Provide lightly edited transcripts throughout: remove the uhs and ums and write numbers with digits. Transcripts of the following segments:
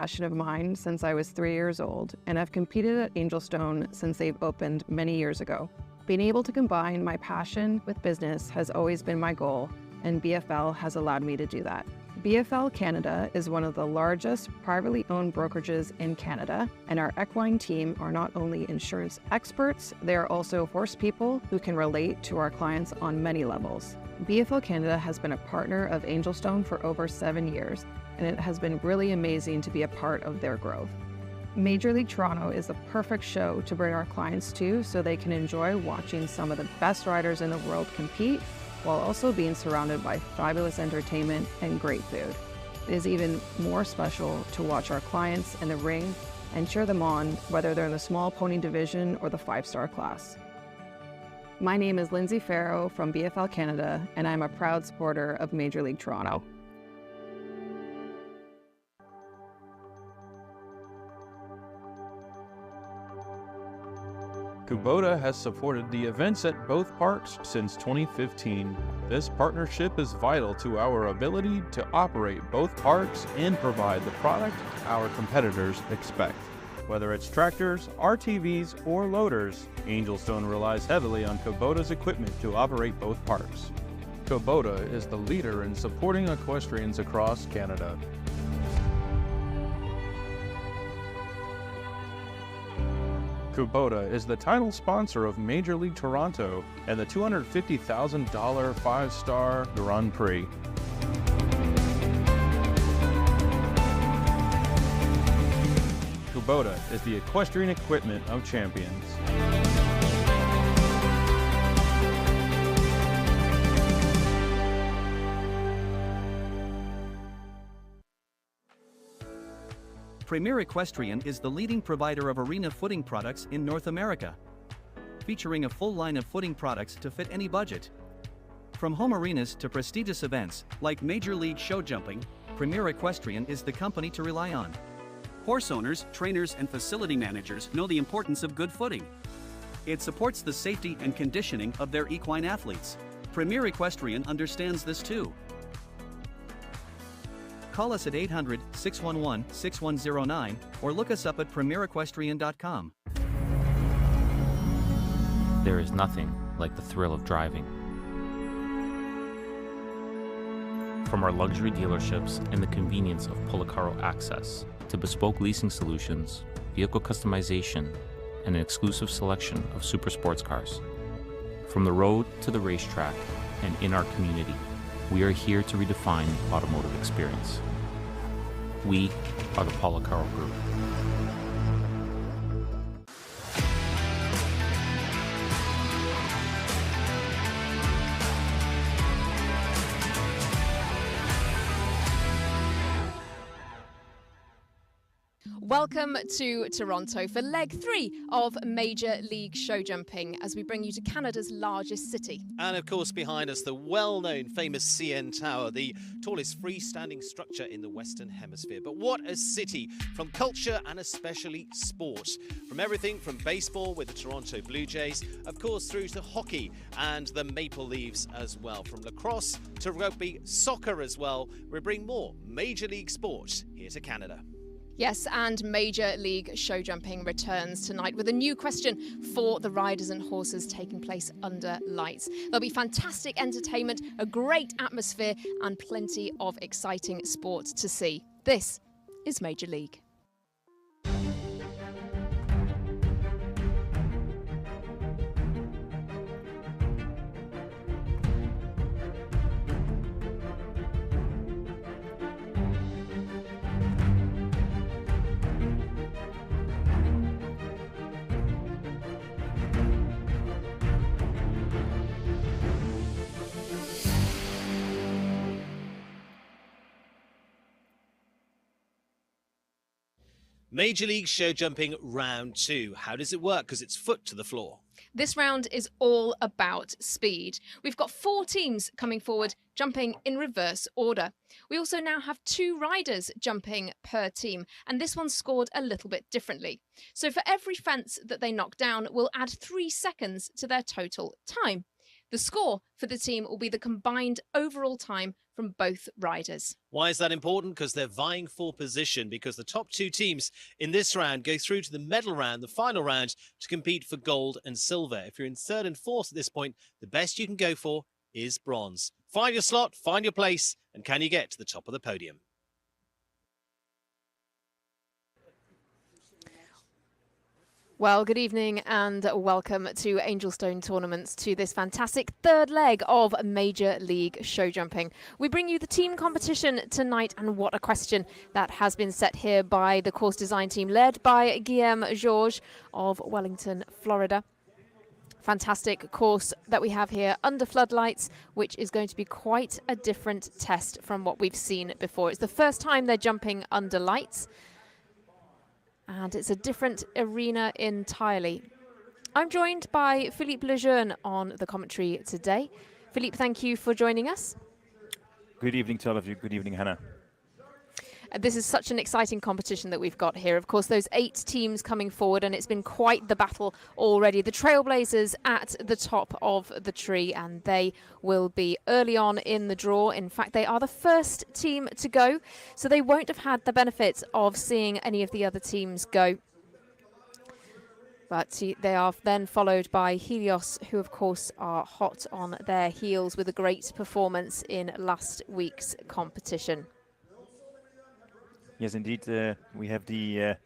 passion of mine since I was 3 years old, and I've competed at Angelstone since they've opened many years ago. Being able to combine my passion with business has always been my goal, and BFL has allowed me to do that. BFL Canada is one of the largest privately owned brokerages in Canada, and our equine team are not only insurance experts, they are also horse people who can relate to our clients on many levels. BFL Canada has been a partner of Angelstone for over 7 years, and it has been really amazing to be a part of their growth. Major League Toronto is the perfect show to bring our clients to so they can enjoy watching some of the best riders in the world compete while also being surrounded by fabulous entertainment and great food. It is even more special to watch our clients in the ring and cheer them on, whether they're in the small pony division or the 5-star class. My name is Lindsay Farrow from BFL Canada, and I'm a proud supporter of Major League Toronto. Kubota has supported the events at both parks since 2015. This partnership is vital to our ability to operate both parks and provide the product our competitors expect. Whether it's tractors, RTVs, or loaders, Angelstone relies heavily on Kubota's equipment to operate both parks. Kubota is the leader in supporting equestrians across Canada. Kubota is the title sponsor of Major League Toronto and the $250,000 5-star Grand Prix. Kubota is the equestrian equipment of champions. Premier Equestrian is the leading provider of arena footing products in North America, featuring a full line of footing products to fit any budget. From home arenas to prestigious events like Major League Show Jumping, Premier Equestrian is the company to rely on. Horse owners, trainers, and facility managers know the importance of good footing. It supports the safety and conditioning of their equine athletes. Premier Equestrian understands this too. Call us at 800-611-6109 or look us up at premierequestrian.com. There is nothing like the thrill of driving. From our luxury dealerships and the convenience of Policaro access to bespoke leasing solutions, vehicle customization, and an exclusive selection of super sports cars. From the road to the racetrack and in our community, we are here to redefine the automotive experience. We are the Policaro Group. Welcome to Toronto for leg 3 of Major League Show Jumping as we bring you to Canada's largest city. And of course behind us the well-known famous CN Tower, the tallest freestanding structure in the Western Hemisphere. But what a city, from culture and especially sport. From everything from baseball with the Toronto Blue Jays, of course through to hockey and the Maple Leafs as well. From lacrosse to rugby, soccer as well, we bring more Major League sport here to Canada. Yes, and Major League Show Jumping returns tonight with a new question for the riders and horses, taking place under lights. There'll be fantastic entertainment, a great atmosphere, and plenty of exciting sport to see. This is Major League. Major League Show Jumping Round 2. How does it work? Because it's foot to the floor. This round is all about speed. We've got 4 teams coming forward, jumping in reverse order. We also now have 2 riders jumping per team, and this one's scored a little bit differently. So for every fence that they knock down, we'll add 3 seconds to their total time. The score for the team will be the combined overall time from both riders. Why is that important? Because they're vying for position, because the top two teams in this round go through to the medal round, the final round, to compete for gold and silver. If you're in third and fourth at this point, the best you can go for is bronze. Find your slot, find your place, and can you get to the top of the podium? Well, good evening and welcome to Angelstone Tournaments, to this fantastic third leg of Major League Show Jumping. We bring you the team competition tonight, and what a question that has been set here by the course design team led by Guillaume Georges of Wellington, Florida. Fantastic course that we have here under floodlights, which is going to be quite a different test from what we've seen before. It's the first time they're jumping under lights, and it's a different arena entirely. I'm joined by Philippe Lejeune on the commentary today. Philippe, thank you for joining us. Good evening to all of you. Good evening, Hannah. This is such an exciting competition that we've got here. Of course, those 8 teams coming forward, and it's been quite the battle already. The Trailblazers at the top of the tree, and they will be early on in the draw. In fact, they are the first team to go, so they won't have had the benefit of seeing any of the other teams go. But they are then followed by Helios, who of course are hot on their heels with a great performance in last week's competition. Yes, indeed. We have the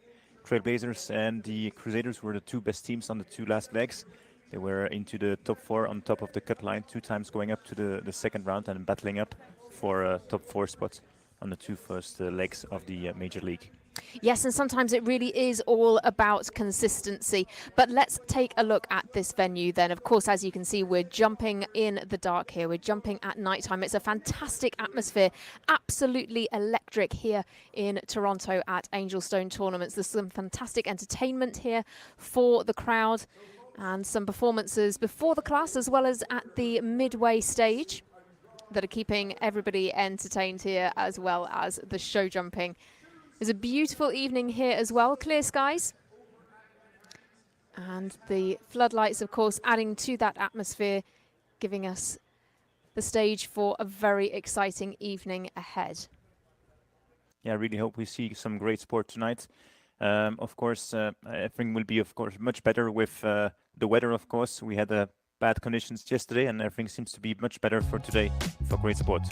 Trailblazers and the Crusaders were the 2 best teams on the 2 last legs. They were into the top 4 on top of the cut line, 2 times going up to the second round and battling up for top 4 spots on the 2 first legs of the Major League. Yes, and sometimes it really is all about consistency. But let's take a look at this venue then. Of course, as you can see, we're jumping in the dark here. We're jumping at nighttime. It's a fantastic atmosphere, absolutely electric here in Toronto at Angelstone Tournaments. There's some fantastic entertainment here for the crowd and some performances before the class as well as at the midway stage that are keeping everybody entertained here, as well as the show jumping. It's a beautiful evening here as well, clear skies. And the floodlights, of course, adding to that atmosphere, giving us the stage for a very exciting evening ahead. Yeah, I really hope we see some great sport tonight. Of course, everything will be, of course, much better with the weather, of course. We had bad conditions yesterday, and everything seems to be much better for today for great sport.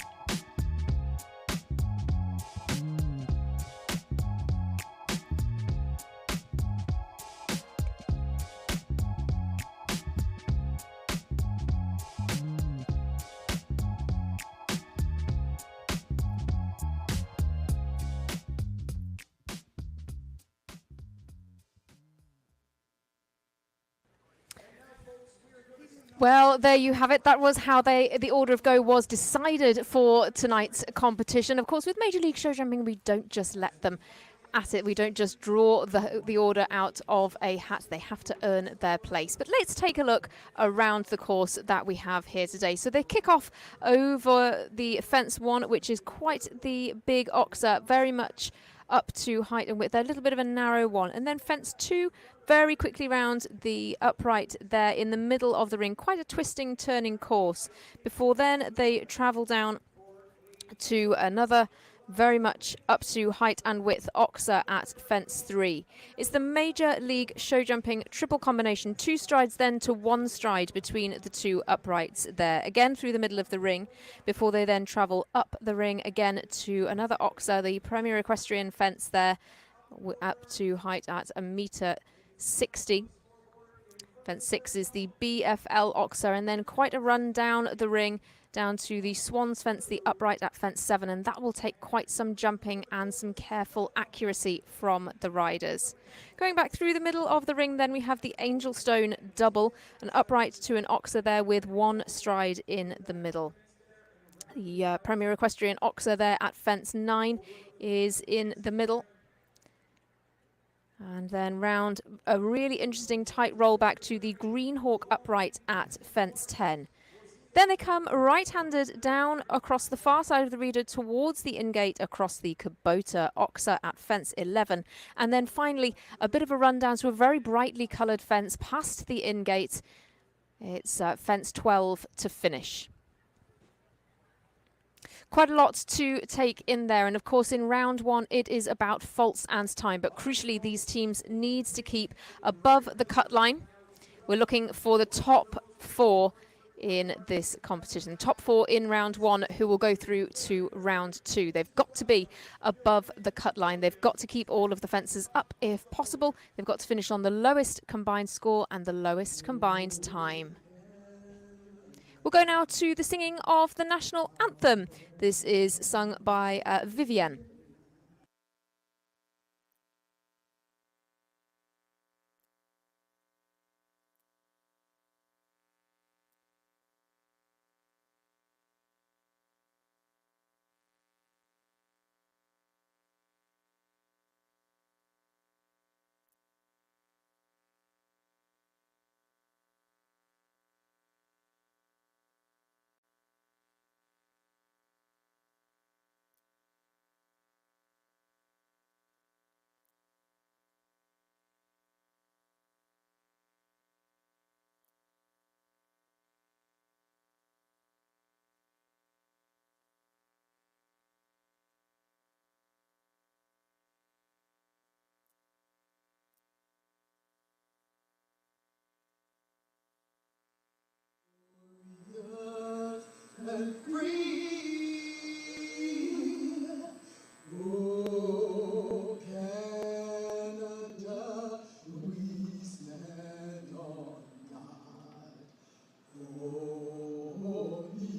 Well, there you have it. That was how the order of go was decided for tonight's competition. Of course, with Major League Show Jumping, we don't just let them at it. We don't just draw the order out of a hat. They have to earn their place. But let's take a look around the course that we have here today. So they kick off over the fence 1, which is quite the big oxer, very much up to height and width. A little bit of a narrow one. And then fence 2, very quickly round the upright there in the middle of the ring. Quite a twisting, turning course. Before then, they travel down to another very much up to height and width oxer at fence 3. It's the Major League Show Jumping triple combination. 2 strides then to 1 stride between the 2 uprights there. Again through the middle of the ring before they then travel up the ring again to another oxer, the Premier Equestrian fence there, up to height at 1.60 m. Fence 6 is the BFL oxer, and then quite a run down the ring down to the Swans fence, the upright at fence 7, and that will take quite some jumping and some careful accuracy from the riders. Going back through the middle of the ring, then we have the Angelstone double, an upright to an oxer there with 1 stride in the middle. The Premier Equestrian oxer there at fence 9 is in the middle. And then round a really interesting tight roll back to the Greenhawk upright at fence 10. Then they come right-handed down across the far side of the reader towards the in-gate across the Kubota oxer at fence 11. And then finally, a bit of a run down to a very brightly coloured fence past the in-gate. It's fence 12 to finish. Quite a lot to take in there, and of course in round one it is about faults and time, but crucially these teams need to keep above the cut line. We're looking for the top 4 in this competition. Top 4 in round 1 who will go through to round 2. They've got to be above the cut line. They've got to keep all of the fences up if possible. They've got to finish on the lowest combined score and the lowest combined time. We'll go now to the singing of the national anthem. This is sung by Vivienne. And free, oh Canada, we stand on God, holy.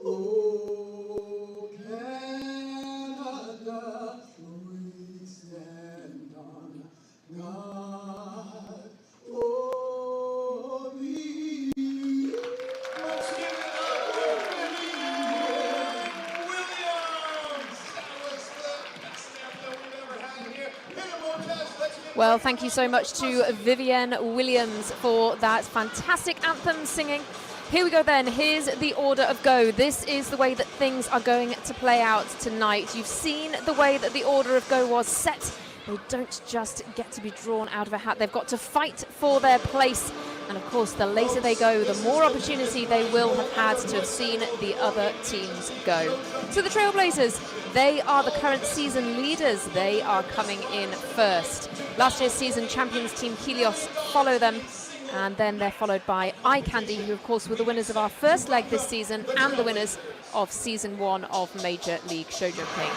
Oh Canada, we stand on God, holy. Well, thank you so much to Vivienne Williams for that fantastic anthem singing. Here we go then. Here's the order of go. This is the way that things are going to play out tonight. You've seen the way that the order of go was set. They don't just get to be drawn out of a hat. They've got to fight for their place. And of course, the later they go, the more opportunity they will have had to have seen the other teams go. So the Trailblazers, they are the current season leaders. They are coming in first. Last year's season champions team Helios follow them. And then they're followed by Eye Candy, who of course were the winners of our first leg this season and the winners of season 1 of Major League Show Jumping.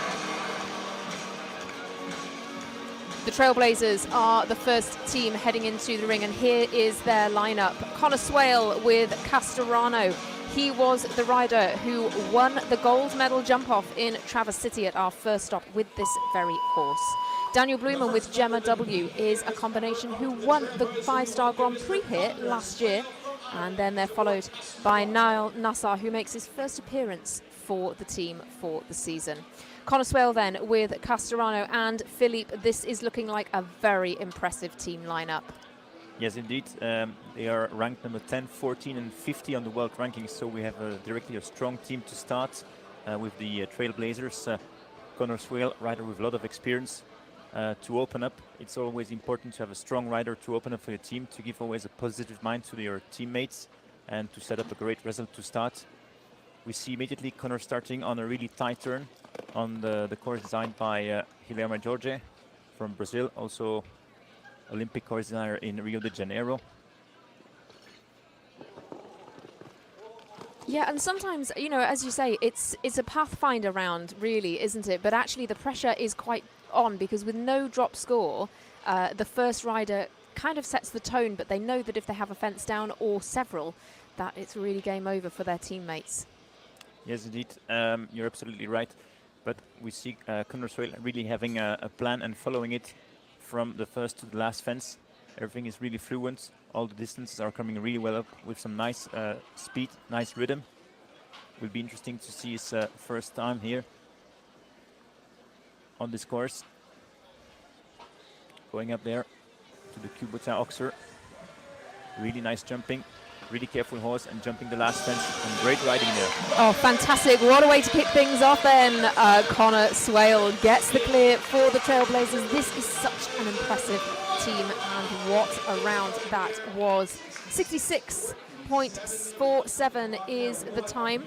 The Trailblazers are the first team heading into the ring, and here is their lineup. Connor Swale with Castorano. He was the rider who won the gold medal jump-off in Traverse City at our first stop with this very horse. Daniel Blumen with Gemma W is a combination who won the 5-star Grand Prix here last year. And then they're followed by Niall Nassar, who makes his first appearance for the team for the season. Connor Swale then with Castorano and Philippe. This is looking like a very impressive team lineup. Yes, indeed. They are ranked number 10, 14 and 50 on the world rankings, so we have directly a strong team to start with the Trailblazers. Connor Swale, rider with a lot of experience. To open up, it's always important to have a strong rider to open up for your team, to give always a positive mind to your teammates and to set up a great result to start. We see immediately Connor starting on a really tight turn on the course designed by Guilherme Jorge from Brazil, also Olympic course designer in Rio de Janeiro. Yeah, and sometimes, you know, as you say, it's a pathfinder round, really, isn't it? But actually the pressure is quite on, because with no drop score, the first rider kind of sets the tone, but they know that if they have a fence down or several, that it's really game over for their teammates. Yes, indeed. You're absolutely right. But we see Connor Swale really having a plan and following it from the first to the last fence. Everything is really fluent. All the distances are coming really well up with some nice speed, nice rhythm. Will be interesting to see his first time here on this course. Going up there to the Kubota Oxer. Really nice jumping. Really careful horse and jumping the last fence, and great riding there. Oh, fantastic. What a way to kick things off then. Connor Swale gets the clear for the Trailblazers. This is such an impressive team, and what a round that was. 66.47 is the time,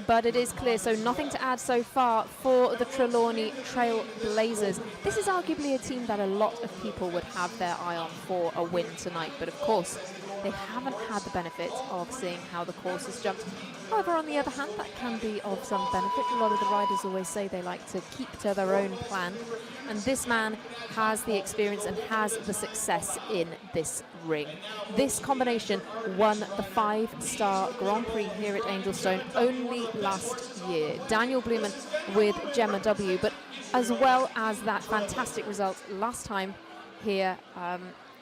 but it is clear, so nothing to add so far for the Trelawney Trailblazers. This is arguably a team that a lot of people would have their eye on for a win tonight, but of course they haven't had the benefit of seeing how the course has jumped. However, on the other hand, that can be of some benefit. A lot of the riders always say they like to keep to their own plan, and this man has the experience and has the success in this ring. This combination won the 5-star Grand Prix here at Angelstone only last year. Daniel Blumen with Gemma W, but as well as that fantastic result last time here,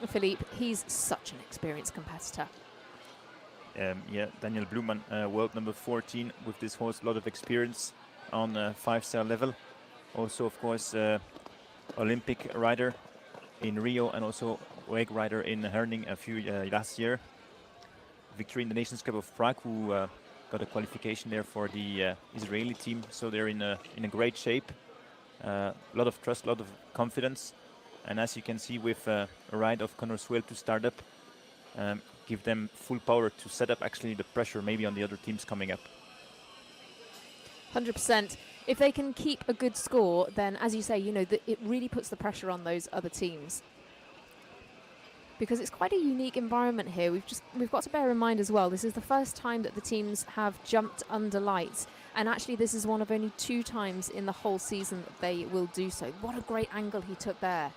Philippe, he's such an experienced competitor. Yeah, Daniel Blumen, world number 14 with this horse, a lot of experience on 5-star level. Also, of course, Olympic rider in Rio and also WEG rider in Herning a few last year. Victory in the Nations Cup of Prague, who got a qualification there for the Israeli team. So they're in a great shape. A lot of trust, a lot of confidence. And as you can see with a ride of Conor Swale to start up, give them full power to set up actually the pressure maybe on the other teams coming up. 100%. If they can keep a good score, then as you say, you know, it really puts the pressure on those other teams. Because it's quite a unique environment here. We've got to bear in mind as well, this is the first time that the teams have jumped under lights. And actually this is one of only 2 times in the whole season that they will do so. What a great angle he took there.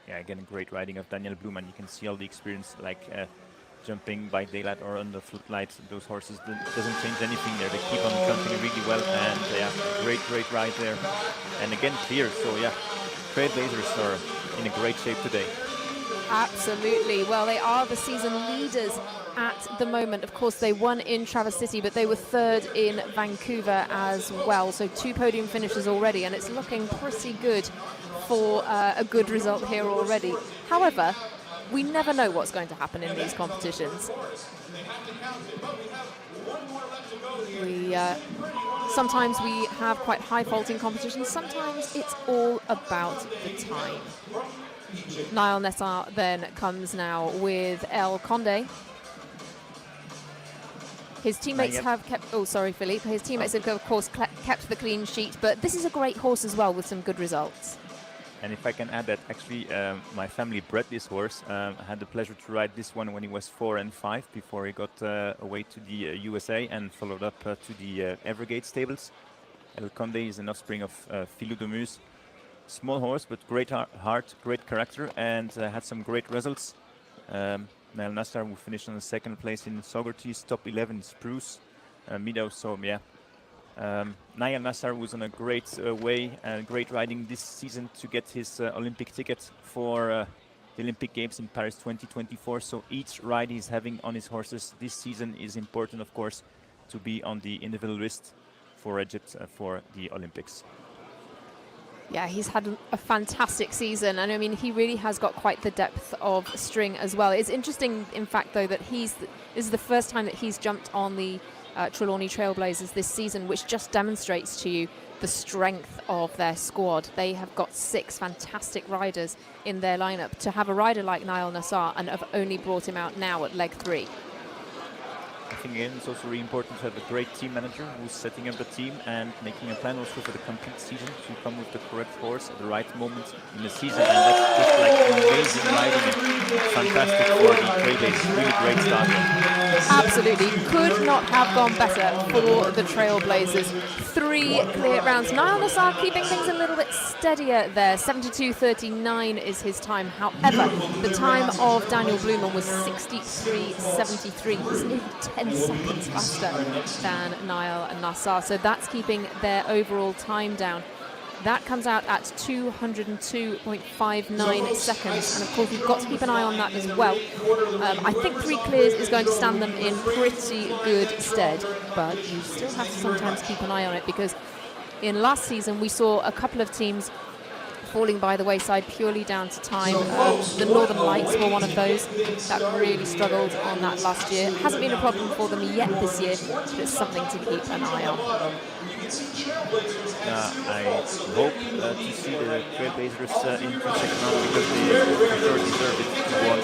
Yeah, again, great riding of Daniel Blumen. You can see all the experience, like jumping by daylight or under floodlights. Those horses doesn't change anything there. They keep on jumping really well, and yeah, great ride there. And again, clear. So yeah, Trailblazers are in a great shape today. Absolutely. Well, they are the season leaders at the moment. Of course, they won in Traverse City, but they were 3rd in Vancouver as well. So 2 podium finishes already, and it's looking pretty good for a good result here already. However, we never know what's going to happen in these competitions. Sometimes we have quite high faulting competitions. Sometimes it's all about the time. Niall Nessar then comes now with El Conde. His teammates have kept... Oh, sorry, Philippe. His teammates have, of course, kept the clean sheet. But this is a great horse as well with some good results. And if I can add that, actually, my family bred this horse. I had the pleasure to ride this one when he was 4 and 5 before he got away to the USA and followed up to the Evergate stables. El Conde is an offspring of Philou de Muse. Small horse, but great heart, great character, and had some great results. Niall Nassar, who finished on the 2nd place in Saugerties, top 11 Spruce, Meadows. So yeah, Niall Nassar was on a great way and great riding this season to get his Olympic ticket for the Olympic Games in Paris 2024. So each ride he's having on his horses this season is important, of course, to be on the individual list for Egypt for the Olympics. Yeah, he's had a fantastic season, and I mean, he really has got quite the depth of string as well. It's interesting, in fact, though, that this is the first time that he's jumped on the Trelawney Trailblazers this season, which just demonstrates to you the strength of their squad. They have got 6 fantastic riders in their lineup. To have a rider like Niall Nassar and have only brought him out now at leg 3. I think again it's also really important to have a great team manager who's setting up the team and making a plan also for the complete season to come with the correct horse at the right moment in the season. And that's just like amazing riding and fantastic for the Trailblazers. Really great start there. Absolutely. Could not have gone better for the Trailblazers. 3 clear rounds. Niall Nassar keeping things a little bit steadier there. 72.39 is his time. However, the time of Daniel Blumen was 63.73. He's nearly 10 seconds faster than Niall Nassar. So that's keeping their overall time down. That comes out at 202.59 seconds. And of course, you've got to keep an eye on that as well. I think 3 clears is going to stand them in pretty good stead. But you still have to sometimes keep an eye on it, because in last season, we saw a couple of teams falling by the wayside purely down to time. The Northern Lights were one of those that really struggled on that last year. Hasn't been a problem for them yet this year, but it's something to keep an eye on. I hope to see the Trailblazers into the second round because they for sure deserve it to win.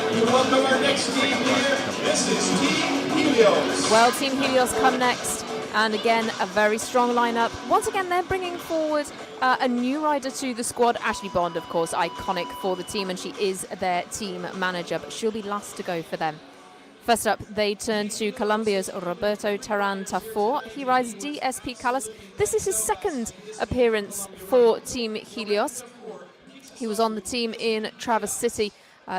Well, Team Helios come next. And again, a very strong lineup. Once again, they're bringing forward a new rider to the squad. Ashley Bond, of course, iconic for the team, and she is their team manager, but she'll be last to go for them. First up, they turn to Colombia's Roberto Terran Tafur. He rides DSP Callas. This is his second appearance for Team Helios. He was on the team in Traverse City.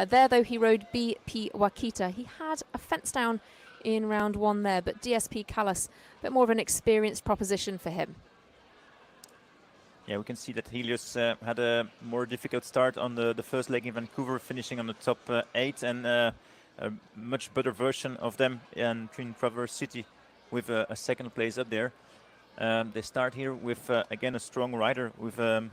There, though, he rode BP Wakita. He had a fence down in round one there, but DSP Callas, a bit more of an experienced proposition for him. Yeah, we can see that Helios had a more difficult start on the first leg in Vancouver, finishing on the top 8, and a much better version of them in Traverse City with a second place up there. They start here with, again, a strong rider with an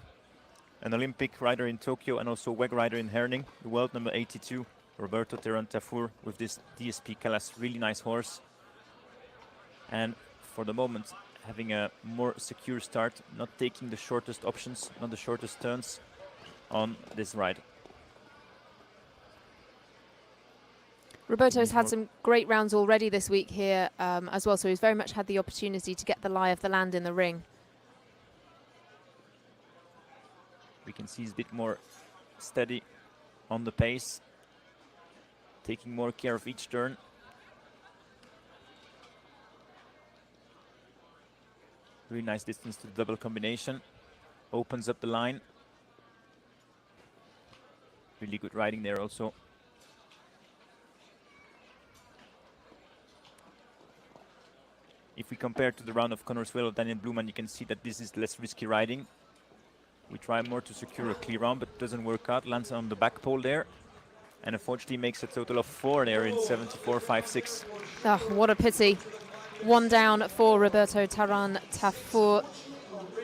Olympic rider in Tokyo and also WEG rider in Herning, the world number 82. Roberto Terran Tafur with this DSP Callas, really nice horse. And for the moment, having a more secure start, not taking the shortest options, not the shortest turns on this ride. Roberto's had some great rounds already this week here as well, so he's very much had the opportunity to get the lie of the land in the ring. We can see he's a bit more steady on the pace, taking more care of each turn. Really nice distance to the double combination. Opens up the line. Really good riding there also. If we compare to the round of Connorsville or Daniel Bluman, you can see that this is less risky riding. We try more to secure a clear round, but it doesn't work out. Lands on the back pole there. And unfortunately makes a total of 4 there in 74.56. Oh, what a pity. One down for Roberto Terran Tafur.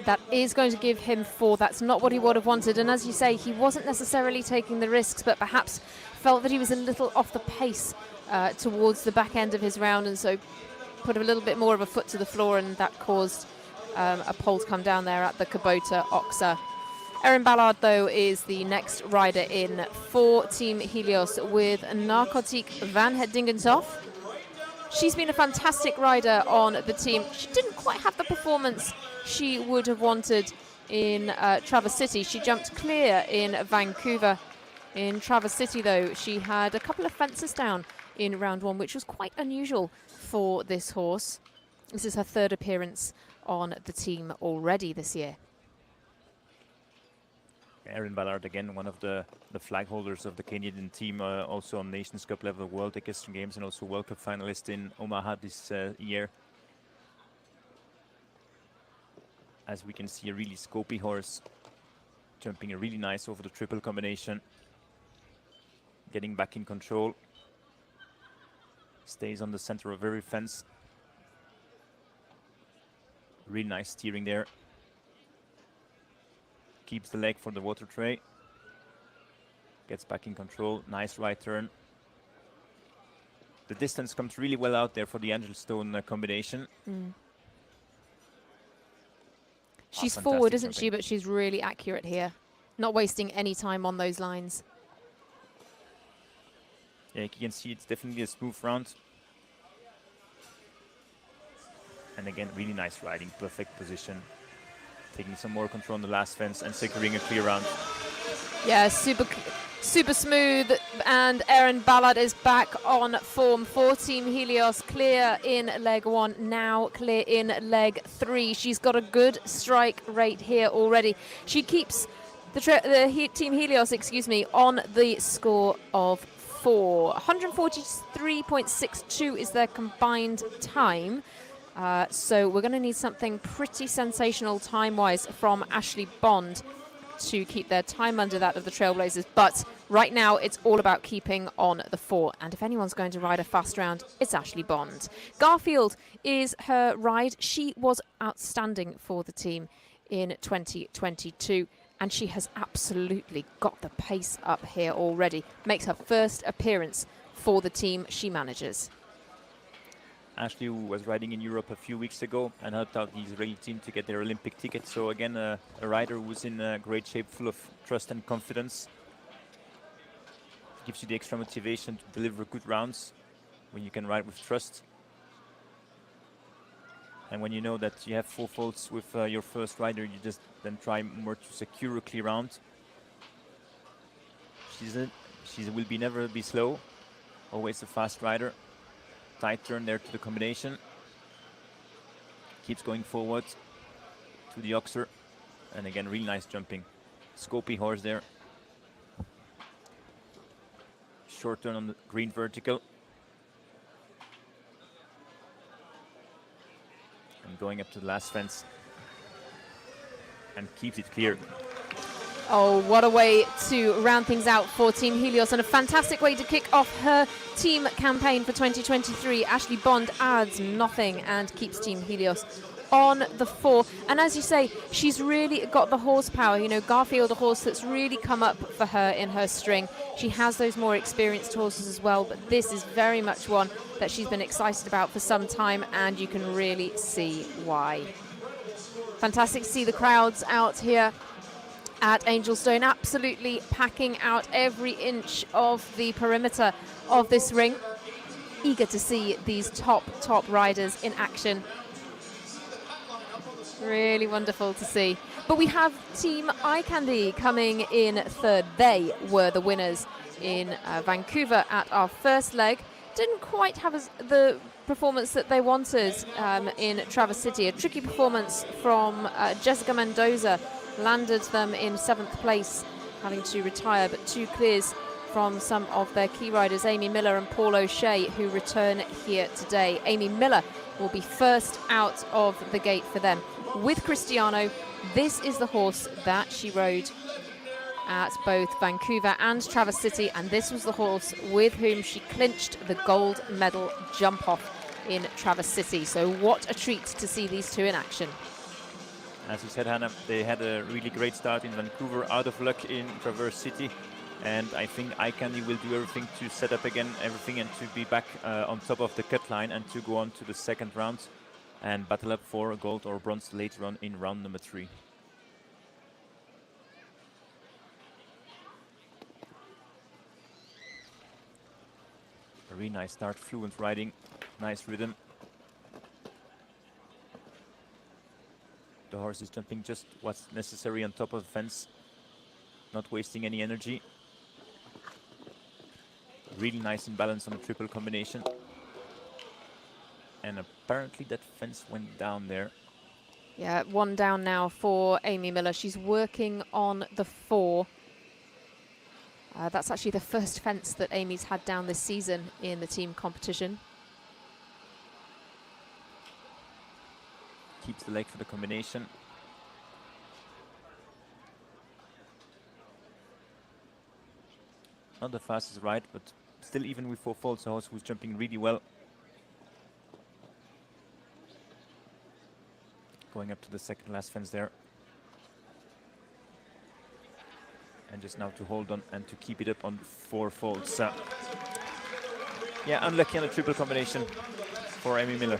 That is going to give him 4. That's not what he would have wanted. And as you say, he wasn't necessarily taking the risks, but perhaps felt that he was a little off the pace towards the back end of his round, and so put a little bit more of a foot to the floor, and that caused a pole to come down there at the Cabota Oxa. Erin Ballard, though, is the next rider in for Team Helios with Narcotique van het Dingentoff. She's been a fantastic rider on the team. She didn't quite have the performance she would have wanted in Traverse City. She jumped clear in Vancouver. In Traverse City, though, she had a couple of fences down in round 1, which was quite unusual for this horse. This is her 3rd appearance on the team already this year. Erin Ballard, again, one of the flag holders of the Canadian team, also on Nations Cup level, World Equestrian Games, and also World Cup finalist in Omaha this year. As we can see, a really scopy horse, jumping a really nice over the triple combination, getting back in control, stays on the center of every fence. Really nice steering there. Keeps the leg for the water tray. Gets back in control. Nice right turn. The distance comes really well out there for the Angel Stone combination. She's forward, isn't she? But she's really accurate here. Not wasting any time on those lines. Yeah, you can see it's definitely a smooth round. And again, really nice riding, perfect position. Taking some more control on the last fence and securing a clear round. Yeah, super smooth, and Erin Ballard is back on form for Team Helios. Clear in leg 1, now clear in leg 3. She's got a good strike rate here already. She keeps Team Helios, on the score of 4. 143.62 is their combined time. So we're going to need something pretty sensational time-wise from Ashley Bond to keep their time under that of the Trailblazers. But right now, it's all about keeping on the 4. And if anyone's going to ride a fast round, it's Ashley Bond. Garfield is her ride. She was outstanding for the team in 2022. and she has absolutely got the pace up here already. Makes her first appearance for the team she manages. Ashley, who was riding in Europe a few weeks ago and helped out the Israeli team to get their Olympic ticket. So again, a rider who's in great shape, full of trust and confidence. Gives you the extra motivation to deliver good rounds when you can ride with trust. And when you know that you have 4 faults with your first rider, you just then try more to secure a clear round. She will never be slow, always a fast rider. Tight turn there to the combination. Keeps going forward to the Oxer. And again, really nice jumping. Scopy horse there. Short turn on the green vertical. And going up to the last fence. And keeps it clear. Oh, what a way to round things out for Team Helios, and a fantastic way to kick off her team campaign for 2023. Ashley Bond adds nothing and keeps Team Helios on the 4. And as you say, she's really got the horsepower. You know, Garfield, a horse that's really come up for her in her string. She has those more experienced horses as well, but this is very much one that she's been excited about for some time, and you can really see why. Fantastic to see the crowds out here at Angelstone, absolutely packing out every inch of the perimeter of this ring. Eager to see these top riders in action. Really wonderful to see. But we have Team Eye Candy coming in third. They were the winners in Vancouver at our first leg. Didn't quite have the performance that they wanted in Traverse City. A tricky performance from Jessica Mendoza landed them in 7th place, having to retire, but 2 clears from some of their key riders, Amy Miller and Paul O'Shea, who return here today. Amy Miller will be first out of the gate for them. With Cristiano, this is the horse that she rode at both Vancouver and Traverse City, and this was the horse with whom she clinched the gold medal jump-off in Traverse City. So what a treat to see these two in action. As you said, Hannah, they had a really great start in Vancouver, out of luck in Traverse City. And I think Eye Candy will do everything to set up again everything and to be back on top of the cut line and to go on to the second round and battle up for gold or bronze later on in round number 3. A really nice start, fluent riding, nice rhythm. The horse is jumping just what's necessary on top of the fence, not wasting any energy. Really nice in balance on the triple combination. And apparently that fence went down there. Yeah, 1 down now for Amy Miller. She's working on the 4. That's actually the first fence that Amy's had down this season in the team competition. Keeps the leg for the combination. Not the fastest ride, but still, even with 4 faults, a horse who's jumping really well. Going up to the second last fence there. And just now to hold on and to keep it up on 4 faults. Yeah, unlucky on the triple combination for Amy Miller.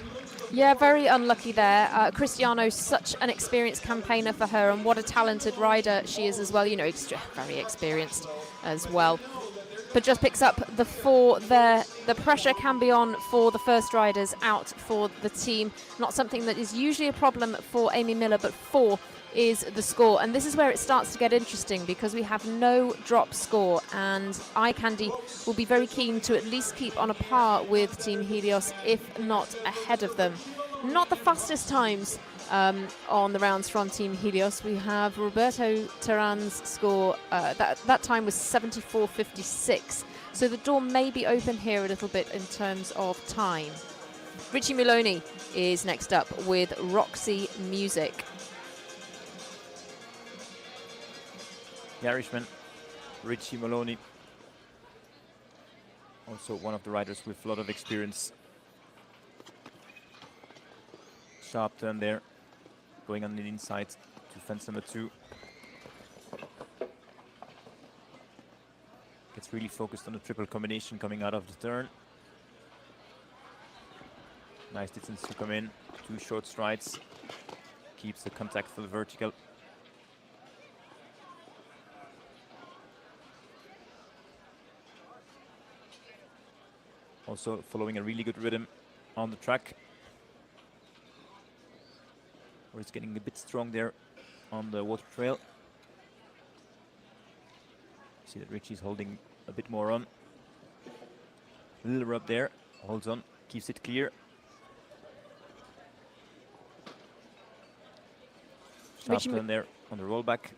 Yeah, very unlucky there. Cristiano, such an experienced campaigner for her, and what a talented rider she is as well. You know, very experienced as well. But just picks up the 4 there. The pressure can be on for the first riders out for the team. Not something that is usually a problem for Amy Miller, but 4 is the score. And this is where it starts to get interesting, because we have no drop score, and Eye Candy will be very keen to at least keep on a par with Team Helios, if not ahead of them. Not the fastest times on the rounds from Team Helios. We have Roberto Terran's score, that time was 74.56. So the door may be open here a little bit in terms of time. Richie Maloney is next up with Roxy Music. The Irishman, Richie Maloney. Also one of the riders with a lot of experience. Sharp turn there, going on the inside to fence number 2. Gets really focused on the triple combination coming out of the turn. Nice distance to come in. 2 short strides. Keeps the contact full vertical. Also following a really good rhythm on the track. Where it's getting a bit strong there on the water trail. See that Richie's holding a bit more on. Little rub there, holds on, keeps it clear. Sharp turn there on the rollback.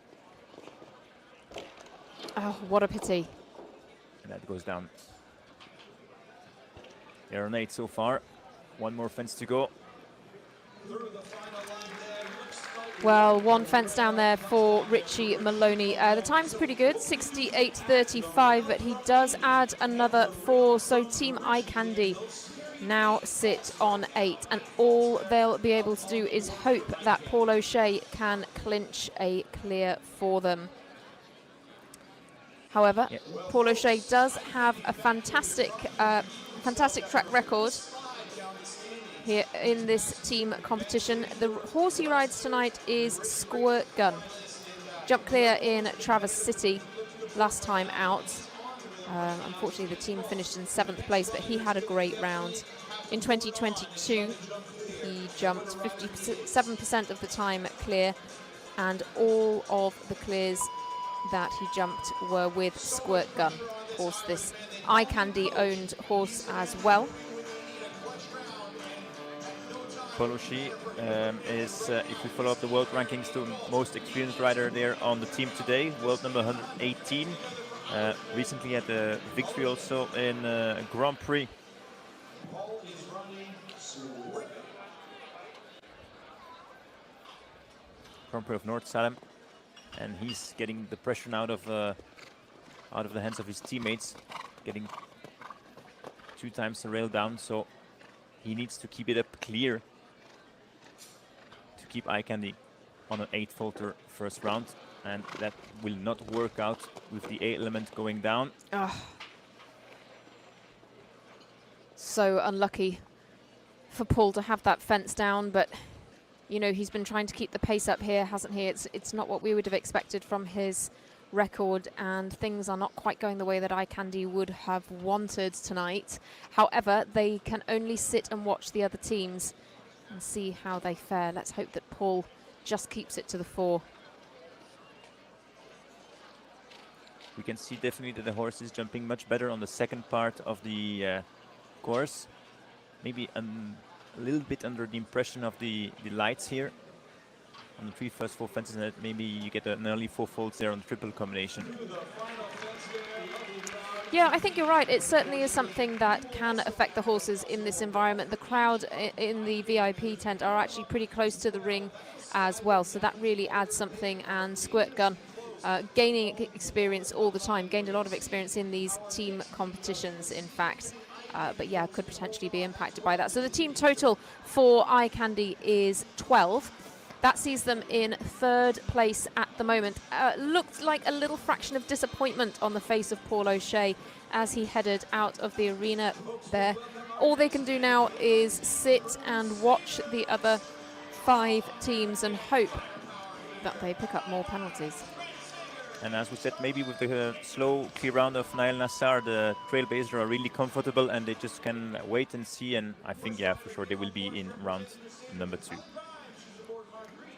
Oh, what a pity. And that goes down. They're on 8 so far. 1 more fence to go. Well, 1 fence down there for Richie Maloney. The time's pretty good, 68.35, but he does add another 4. So Team Eye Candy now sit on 8, and all they'll be able to do is hope that Paul O'Shea can clinch a clear for them. However, Paul O'Shea does have a fantastic track record here in this team competition. The horse he rides tonight is Squirt Gun. Jumped clear in Traverse City last time out. Unfortunately, the team finished in 7th place, but he had a great round. In 2022, he jumped 57% of the time clear, and all of the clears that he jumped were with Squirt Gun. Of course, this Eye Candy owned horse as well. Paul O'Shea is, if we follow up the world rankings, the most experienced rider there on the team today, world number 118. Recently had a victory also in Grand Prix. Grand Prix of North Salem, and he's getting the pressure out of the hands of his teammates, getting 2 times the rail down, so he needs to keep it up clear to keep Eye Candy on an 8 falter first round, and that will not work out with the A element going down. So unlucky for Paul to have that fence down, but you know, he's been trying to keep the pace up here, hasn't he? It's not what we would have expected from his record, and things are not quite going the way that Eye Candy would have wanted tonight. However, they can only sit and watch the other teams and see how they fare. Let's hope that Paul just keeps it to the 4. We can see definitely that the horse is jumping much better on the second part of the course. Maybe a little bit under the impression of the lights here on the first 4 fences, and maybe you get an early 4 folds there on the triple combination. Yeah, I think you're right. It certainly is something that can affect the horses in this environment. The crowd in the VIP tent are actually pretty close to the ring as well, so that really adds something. And Squirt Gun gaining experience all the time, gained a lot of experience in these team competitions, in fact. But yeah, could potentially be impacted by that. So the team total for Eye Candy is 12. That sees them in 3rd place at the moment. Looked like a little fraction of disappointment on the face of Paul O'Shea as he headed out of the arena there. All they can do now is sit and watch the other 5 teams and hope that they pick up more penalties. And as we said, maybe with the slow clear round of Nael Nassar, the Trailblazers are really comfortable and they just can wait and see. And I think, yeah, for sure they will be in round number 2.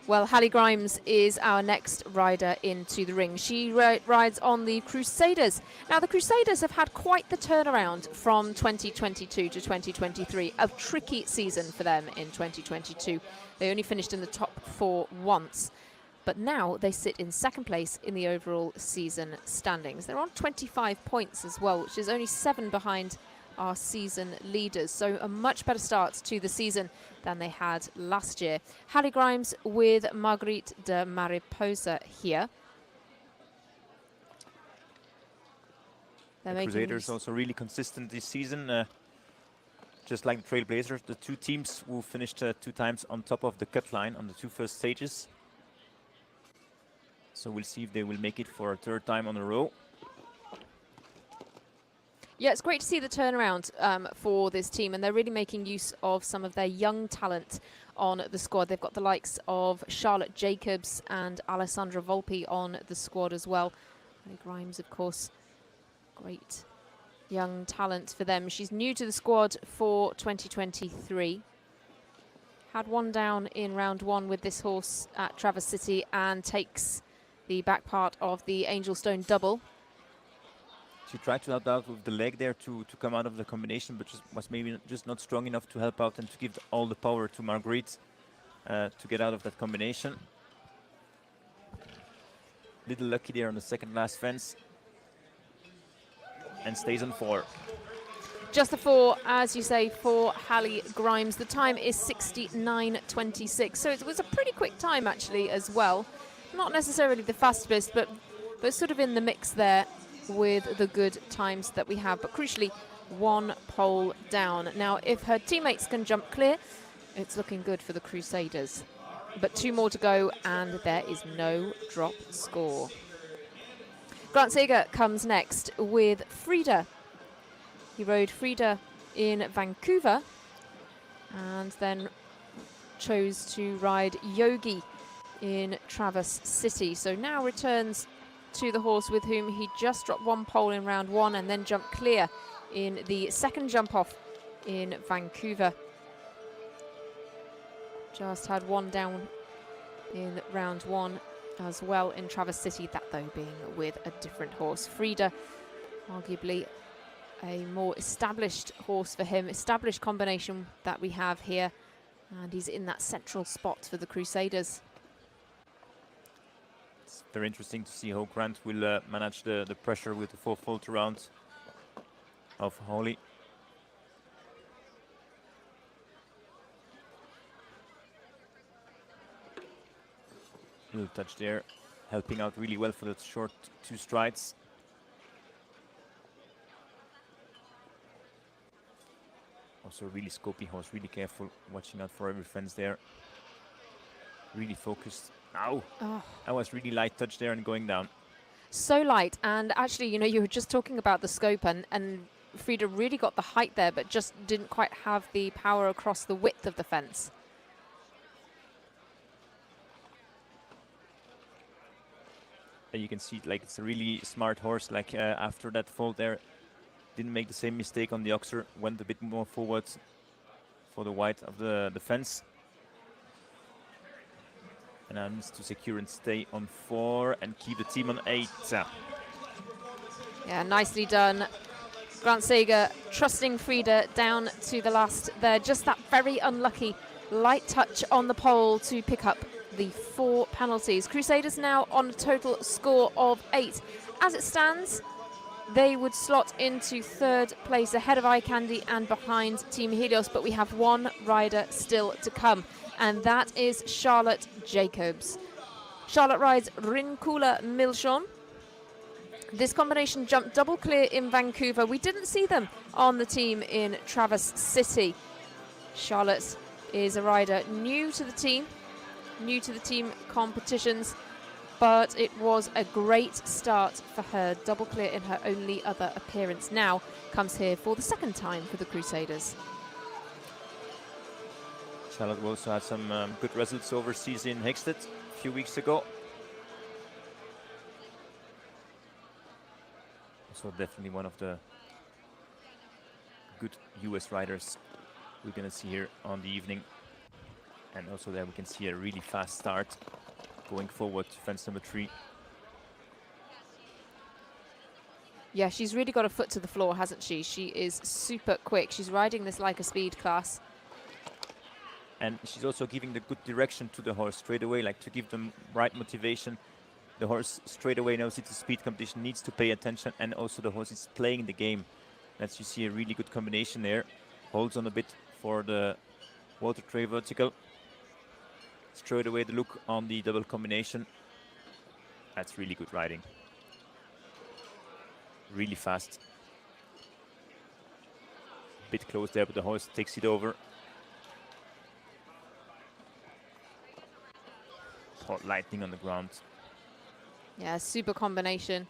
Well, Hallie Grimes is our next rider into the ring. She rides on the Crusaders. Now, the Crusaders have had quite the turnaround from 2022 to 2023. A tricky season for them in 2022. They only finished in the top 4 once. But now they sit in 2nd place in the overall season standings. They're on 25 points as well, which is only 7 behind our season leaders. So a much better start to the season than they had last year. Hallie Grimes with Marguerite de Mariposa here. The Crusaders also really consistent this season. Just like the Trailblazers, the 2 teams who finished 2 times on top of the cut line on the 2 first stages. So we'll see if they will make it for a 3rd time on a row. Yeah, it's great to see the turnaround for this team, and they're really making use of some of their young talent on the squad. They've got the likes of Charlotte Jacobs and Alessandra Volpi on the squad as well. Holly Grimes, of course, great young talent for them. She's new to the squad for 2023. Had one down in round one with this horse at Traverse City and takes the back part of the Angel Stone double. She tried to help out with the leg there to come out of the combination, but was maybe just not strong enough to help out and to give all the power to Marguerite to get out of that combination. Little lucky there on the second last fence. And stays on 4. Just the 4, as you say, for Hallie Grimes. The time is 69.26, so it was a pretty quick time actually as well. Not necessarily the fastest, but sort of in the mix there with the good times that we have. But crucially, 1 pole down. Now, if her teammates can jump clear, it's looking good for the Crusaders. But 2 more to go, and there is no drop score. Grant Sager comes next with Frida. He rode Frida in Vancouver and then chose to ride Yogi in Traverse City. So now returns to the horse with whom he just dropped 1 pole in round 1 and then jumped clear in the second jump off in Vancouver. Just had 1 down in round 1 as well in Traverse City, that though being with a different horse. Frida, arguably a more established horse for him, established combination that we have here, and he's in that central spot for the Crusaders. It's very interesting to see how Grant will manage the pressure with the 4 fault around of Holly. Little touch there, helping out really well for the short 2 strides. Also really scopy horse, really careful, watching out for every fence there. Really focused. Ow! Oh. That was really light touch there and going down. So light, and actually, you know, you were just talking about the scope, and Frida really got the height there, but just didn't quite have the power across the width of the fence. You can see, like, it's a really smart horse. Like after that fall there, didn't make the same mistake on the Oxer, went a bit more forward for the white of the fence. And now needs to secure and stay on 4 and keep the team on 8. Yeah, nicely done. Grant Sager trusting Frida down to the last there. Just that very unlucky light touch on the pole to pick up the 4 penalties. Crusaders now on a total score of 8. As it stands, they would slot into 3rd place ahead of Eye Candy and behind Team Helios, but we have 1 rider still to come, and that is Charlotte Jacobs. Charlotte rides Rincula Milchon. This combination jumped double clear in Vancouver. We didn't see them on the team in Traverse City. Charlotte is a rider new to the team competitions, but it was a great start for her. Double clear in her only other appearance. Now comes here for the 2nd time for the Crusaders. Charlotte also had some good results overseas in Hexted a few weeks ago. So definitely one of the good US riders we're going to see here on the evening. And also there we can see a really fast start going forward to fence number 3. Yeah, she's really got a foot to the floor, hasn't she? She is super quick. She's riding this like a speed class. And she's also giving the good direction to the horse straight away, like to give them right motivation. The horse straight away knows it's a speed competition, needs to pay attention, and also the horse is playing the game. As you see, a really good combination there. Holds on a bit for the water tray vertical. Straight away the look on the double combination. That's really good riding. Really fast. Bit close there, but the horse takes it over. Caught lightning on the ground. Yeah, super combination.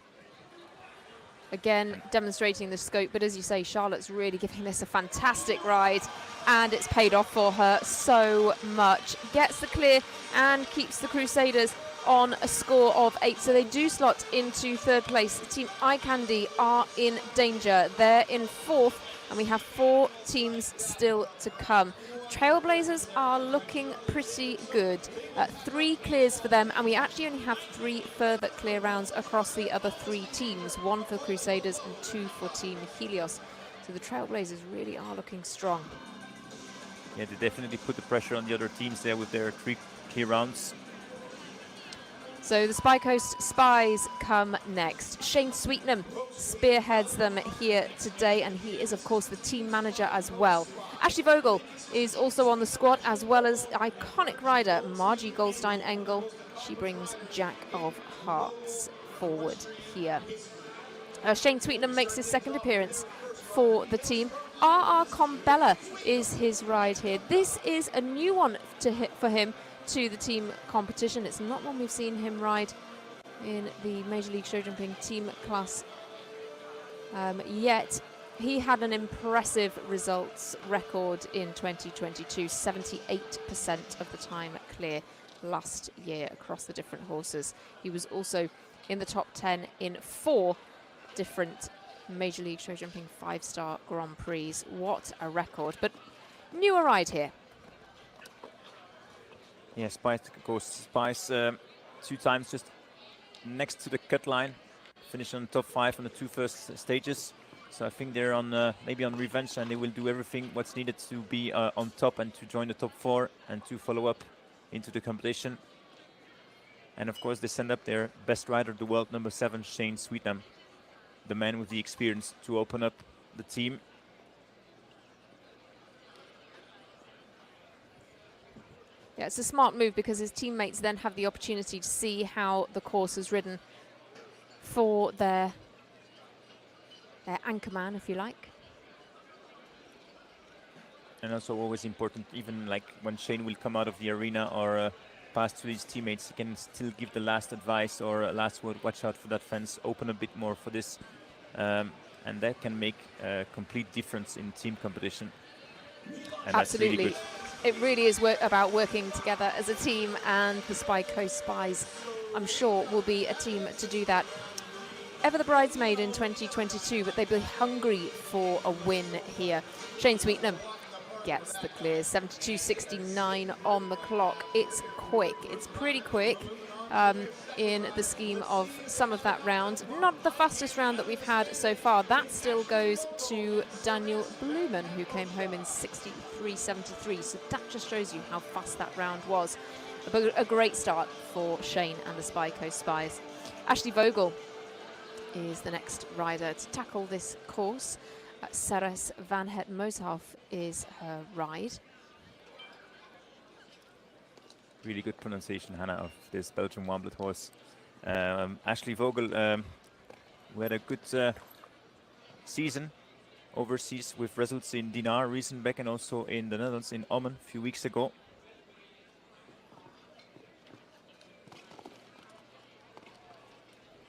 Again, demonstrating the scope, but as you say, Charlotte's really giving this a fantastic ride, and it's paid off for her so much. Gets the clear and keeps the Crusaders on a score of 8, so they do slot into 3rd place. Team Eye Candy are in danger. They're in 4th, and we have 4 teams still to come. Trailblazers are looking pretty good. 3 clears for them, and we actually only have 3 further clear rounds across the other 3 teams, 1 for Crusaders and 2 for Team Helios. So the Trailblazers really are looking strong. Yeah, they definitely put the pressure on the other teams there with their 3 clear rounds. So the Spy Coast Spies come next. Shane Sweetnam spearheads them here today, and he is, of course, the team manager as well. Ashley Vogel is also on the squad, as well as iconic rider Margie Goldstein-Engel. She brings Jack of Hearts forward here. Shane Sweetnam makes his 2nd appearance for the team. R.R. Combella is his ride here. This is a new one for him to the team competition. It's not one we've seen him ride in the Major League Show Jumping team class yet. He had an impressive results record in 2022, 78% of the time clear last year across the different horses. He was also in the top 10 in 4 different Major League Show Jumping 5-star Grand Prix. What a record, but newer ride here. Yeah, Spice goes Spice 2 times just next to the cut line, finish on top 5 on the 2 first stages. So I think they're on maybe on revenge, and they will do everything what's needed to be on top and to join the top 4 and to follow up into the competition. And of course they send up their best rider of the world, number 7, Shane Sweetnam, the man with the experience to open up the team. Yeah, it's a smart move because his teammates then have the opportunity to see how the course is ridden for their anchorman, if you like. And also always important, even like when Shane will come out of the arena or pass to his teammates, he can still give the last advice or last word, watch out for that fence, open a bit more for this. And that can make a complete difference in team competition. And absolutely. That's really good. It really is about working together as a team, and the Spy Coast Spies, I'm sure, will be a team to do that. Ever the bridesmaid in 2022, but they'll be hungry for a win here. Shane Sweetnam gets the clear, 72.69 on the clock. It's quick, it's pretty quick in the scheme of some of that round. Not the fastest round that we've had so far. That still goes to Daniel Blumen, who came home in 63.73. So that just shows you how fast that round was. A great start for Shane and the Spy Coast Spies. Ashley Vogel is the next rider to tackle this course. Ceres van het Mooshoff is her ride. Really good pronunciation, Hannah, of this Belgian warmblood horse. Ashley Vogel, who had a good season overseas with results in Dinar, Riesenbeck, and also in the Netherlands in Ommen a few weeks ago.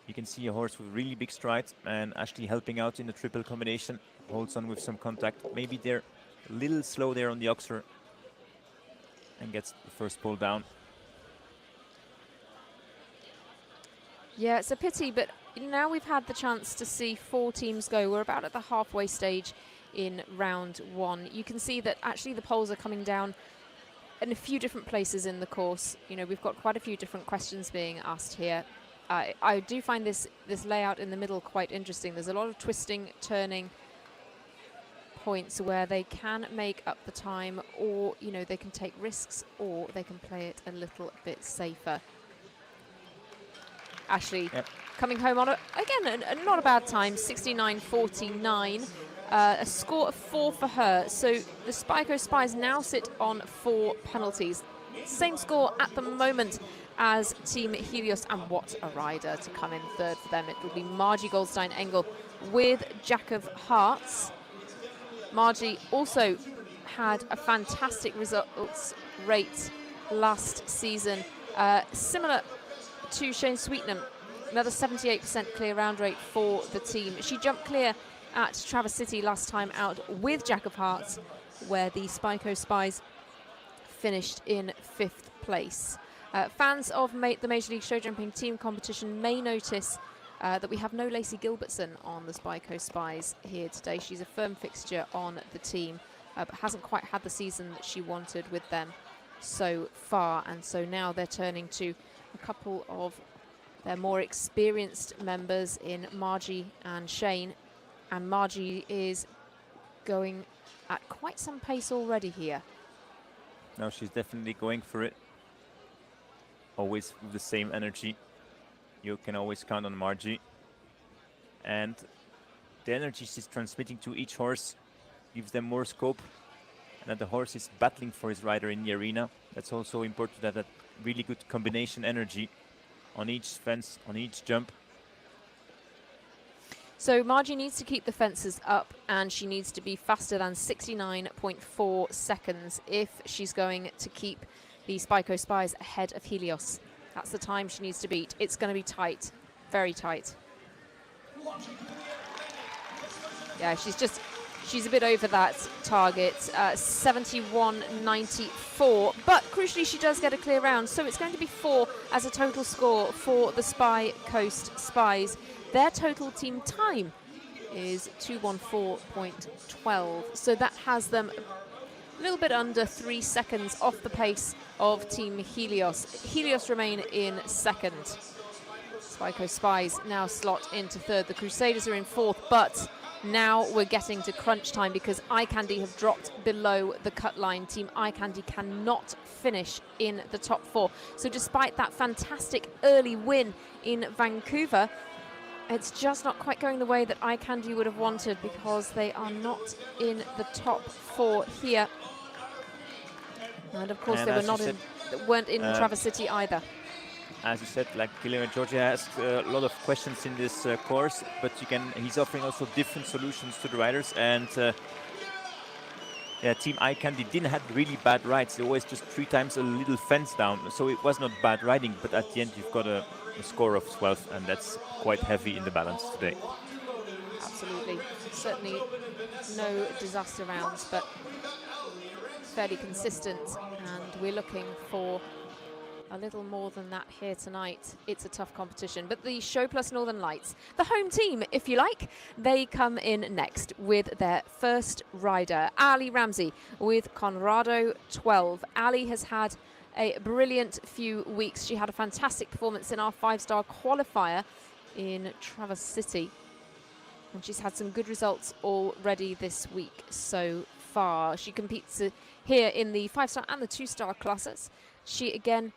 You can see a horse with really big strides, and Ashley helping out in the triple combination, holds on with some contact. Maybe they're a little slow there on the Oxer, and gets the first pull down. Yeah, it's a pity, but now we've had the chance to see 4 teams go. We're about at the halfway stage in round 1. You can see that actually the polls are coming down in a few different places in the course. You know, we've got quite a few different questions being asked here. I do find this layout in the middle quite interesting. There's a lot of twisting, turning points where they can make up the time, or you know, they can take risks, or they can play it a little bit safer. Ashley coming home on again not a bad time, 69.49, a score of 4 for her. So the Spy Coast Spies now sit on 4 penalties. Same score at the moment as Team Helios, and what a rider to come in third for them. It will be Margie Goldstein-Engel with Jack of Hearts. Margie also had a fantastic results rate last season, similar to Shane Sweetnam. Another 78% clear round rate for the team. She jumped clear at Traverse City last time out with Jack of Hearts, where the Spyco Spies finished in 5th place. Fans of the Major League Show Jumping Team Competition may notice that we have no Lacey Gilbertson on the Spyco Spies here today. She's a firm fixture on the team, but hasn't quite had the season that she wanted with them so far. And so now they're turning to a couple of their more experienced members in Margie and Shane. And Margie is going at quite some pace already here. Now she's definitely going for it. Always with the same energy. You can always count on Margie. And the energy she's transmitting to each horse gives them more scope. And that the horse is battling for his rider in the arena. That's also important, to have that really good combination energy on each fence, on each jump. So Margie needs to keep the fences up, and she needs to be faster than 69.4 seconds if she's going to keep the Spyco Spies ahead of Helios. That's the time she needs to beat. It's going to be tight, very tight. Yeah, she's a bit over that target, 71.94. But crucially, she does get a clear round, so it's going to be 4 as a total score for the Spy Coast Spies. Their total team time is 2:14.12, so that has them a little bit under 3 seconds off the pace of Team Helios. Helios remain in 2nd. Spyco Spies now slot into 3rd. The Crusaders are in 4th, but now we're getting to crunch time because Eye Candy have dropped below the cut line. Team Eye Candy cannot finish in the top 4. So despite that fantastic early win in Vancouver, it's just not quite going the way that Eye Candy would have wanted, because they are not in the top 4 here. And of course, and they weren't in Traverse City either. As you said, like Guilherme Georgia asked a lot of questions in this course, but he's offering also different solutions to the riders. And yeah, Team Eye Candy didn't have really bad rides. They always just 3 times a little fence down, so it was not bad riding. But at the end, you've got a score of 12, and that's quite heavy in the balance today. Absolutely, certainly no disaster rounds, but fairly consistent, and we're looking for a little more than that here tonight. It's a tough competition, but the Show Plus Northern Lights, the home team, if you like, they come in next with their first rider, Ali Ramsey, with Conrado 12. Ali has had a brilliant few weeks. She had a fantastic performance in our 5-star qualifier in Traverse City, and she's had some good results already this week so far. She competes here in the 5-star and the 2-star classes. She again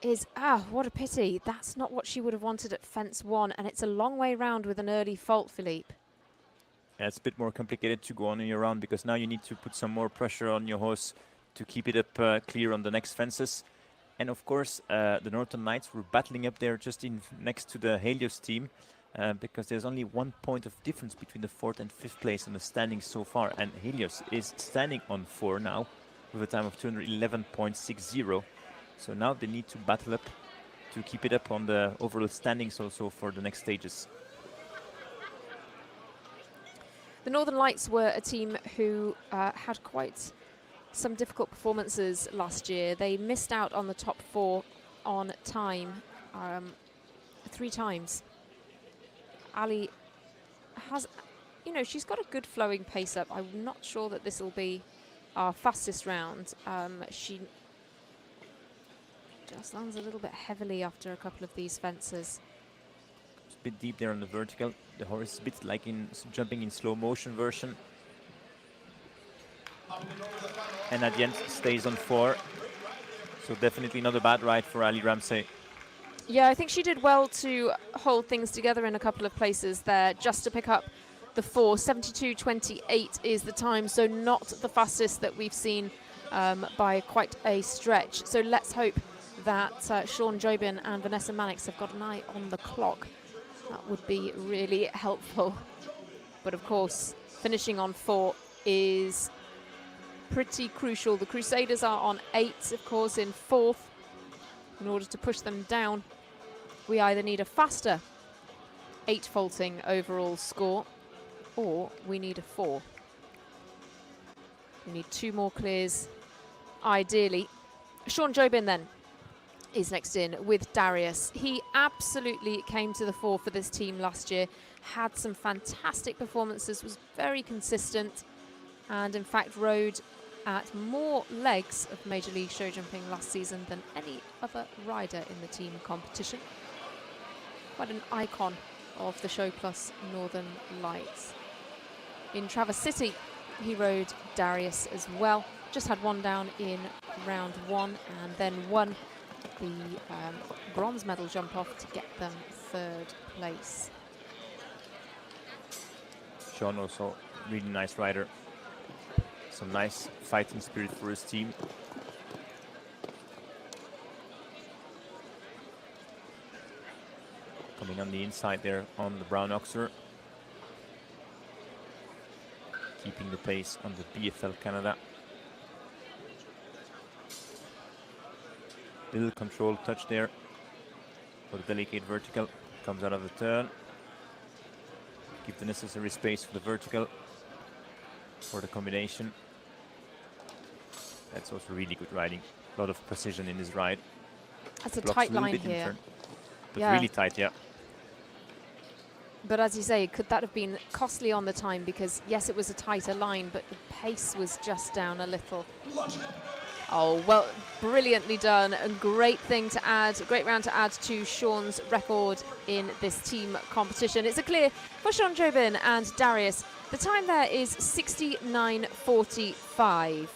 is, what a pity. That's not what she would have wanted at fence 1, and it's a long way round with an early fault, Philippe. Yeah, it's a bit more complicated to go on in your round, because now you need to put some more pressure on your horse to keep it up clear on the next fences. And of course, the Northern Lights were battling up there just next to the Helios team, because there's only 1 point of difference between the 4th and 5th place in the standings so far. And Helios is standing on 4 now with a time of 211.60. So now they need to battle up to keep it up on the overall standings also for the next stages. The Northern Lights were a team who had quite some difficult performances last year. They missed out on the top 4 on time 3 times. Ali has, she's got a good flowing pace up. I'm not sure that this will be our fastest round. She just lands a little bit heavily after a couple of these fences. It's a bit deep there on the vertical. The horse is a bit like jumping in slow motion version. And at the end stays on 4. So definitely not a bad ride for Ali Ramsey. Yeah, I think she did well to hold things together in a couple of places there, just to pick up the 4. 72.28 is the time, so not the fastest that we've seen by quite a stretch. So let's hope that Sean Jobin and Vanessa Mannix have got an eye on the clock. That would be really helpful. But of course, finishing on 4 is pretty crucial. The Crusaders are on 8, of course, in 4th, in order to push them down We either need a faster 8 faulting overall score, or we need a 4. We need 2 more clears, ideally. Sean Jobin then is next in with Darius. He absolutely came to the fore for this team last year, had some fantastic performances, was very consistent, and in fact rode at more legs of Major League show jumping last season than any other rider in the team competition. Quite an icon of the Show Plus Northern Lights. In Traverse City, he rode Darius as well. Just had one down in round 1 and then won the bronze medal jump off to get them 3rd place. Sean also really nice rider. Some nice fighting spirit for his team. Coming on the inside there on the brown oxer. Keeping the pace on the BFL Canada. Little control touch there for the delicate vertical. Comes out of the turn. Give the necessary space for the vertical for the combination. That's also really good riding. A lot of precision in his ride. That's a Blocks tight little line bit in here. turn, but Yeah. really tight, yeah. But as you say, could that have been costly on the time? Because yes, it was a tighter line, but the pace was just down a little. Oh, well, brilliantly done. A great thing to add, a great round to add to Sean's record in this team competition. It's a clear for Sean Jobin and Darius. The time there is 69.45.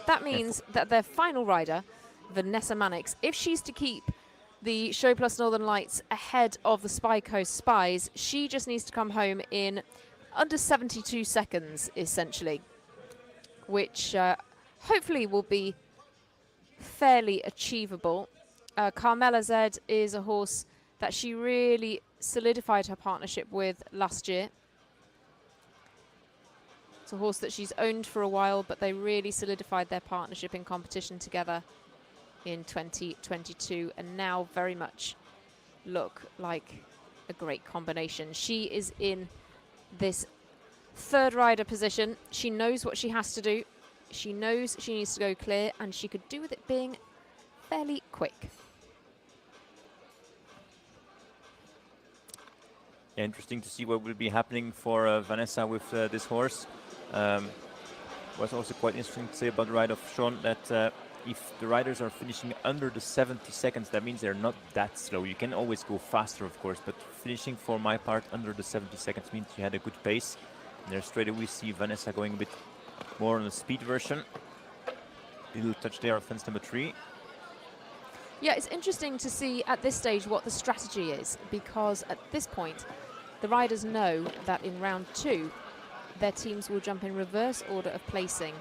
That means that their final rider, Vanessa Mannix, if she's to keep the Show Plus Northern Lights ahead of the Spy Coast Spies, she just needs to come home in under 72 seconds, essentially, which hopefully will be fairly achievable. Carmela Z is a horse that she really solidified her partnership with last year. It's a horse that she's owned for a while, but they really solidified their partnership in competition together in 2022, and now very much look like a great combination. She is in this 3rd rider position. She knows what she has to do. She knows she needs to go clear, and she could do with it being fairly quick. Yeah, interesting to see what will be happening for Vanessa with this horse. Was also quite interesting to say about the ride of Sean that if the riders are finishing under the 70 seconds, that means they're not that slow. You can always go faster, of course, but finishing for my part under the 70 seconds means you had a good pace. And there straight away we see Vanessa going a bit more on the speed version. Little touch there of fence number 3. Yeah, it's interesting to see at this stage what the strategy is, because at this point, the riders know that in round 2, their teams will jump in reverse order of placing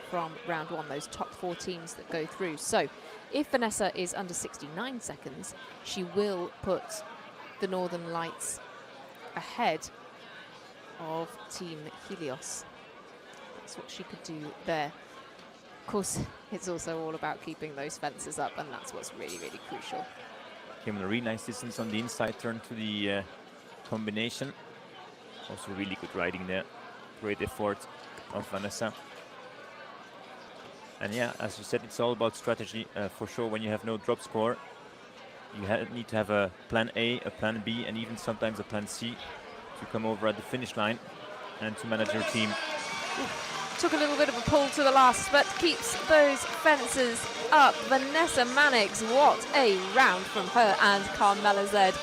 from round 1, those top 4 teams that go through. So if Vanessa is under 69 seconds, she will put the Northern Lights ahead of Team Helios. That's what she could do there. Of course, it's also all about keeping those fences up, and that's what's really, really crucial. Came on a really nice distance on the inside turn to the combination. Also really good riding there. Great effort of Vanessa. And yeah, as you said, it's all about strategy. For sure, when you have no drop score, you need to have a plan A, a plan B, and even sometimes a plan C to come over at the finish line and to manage your team. Took a little bit of a pull to the last, but keeps those fences up. Vanessa Mannix, what a round from her and Carmela Z.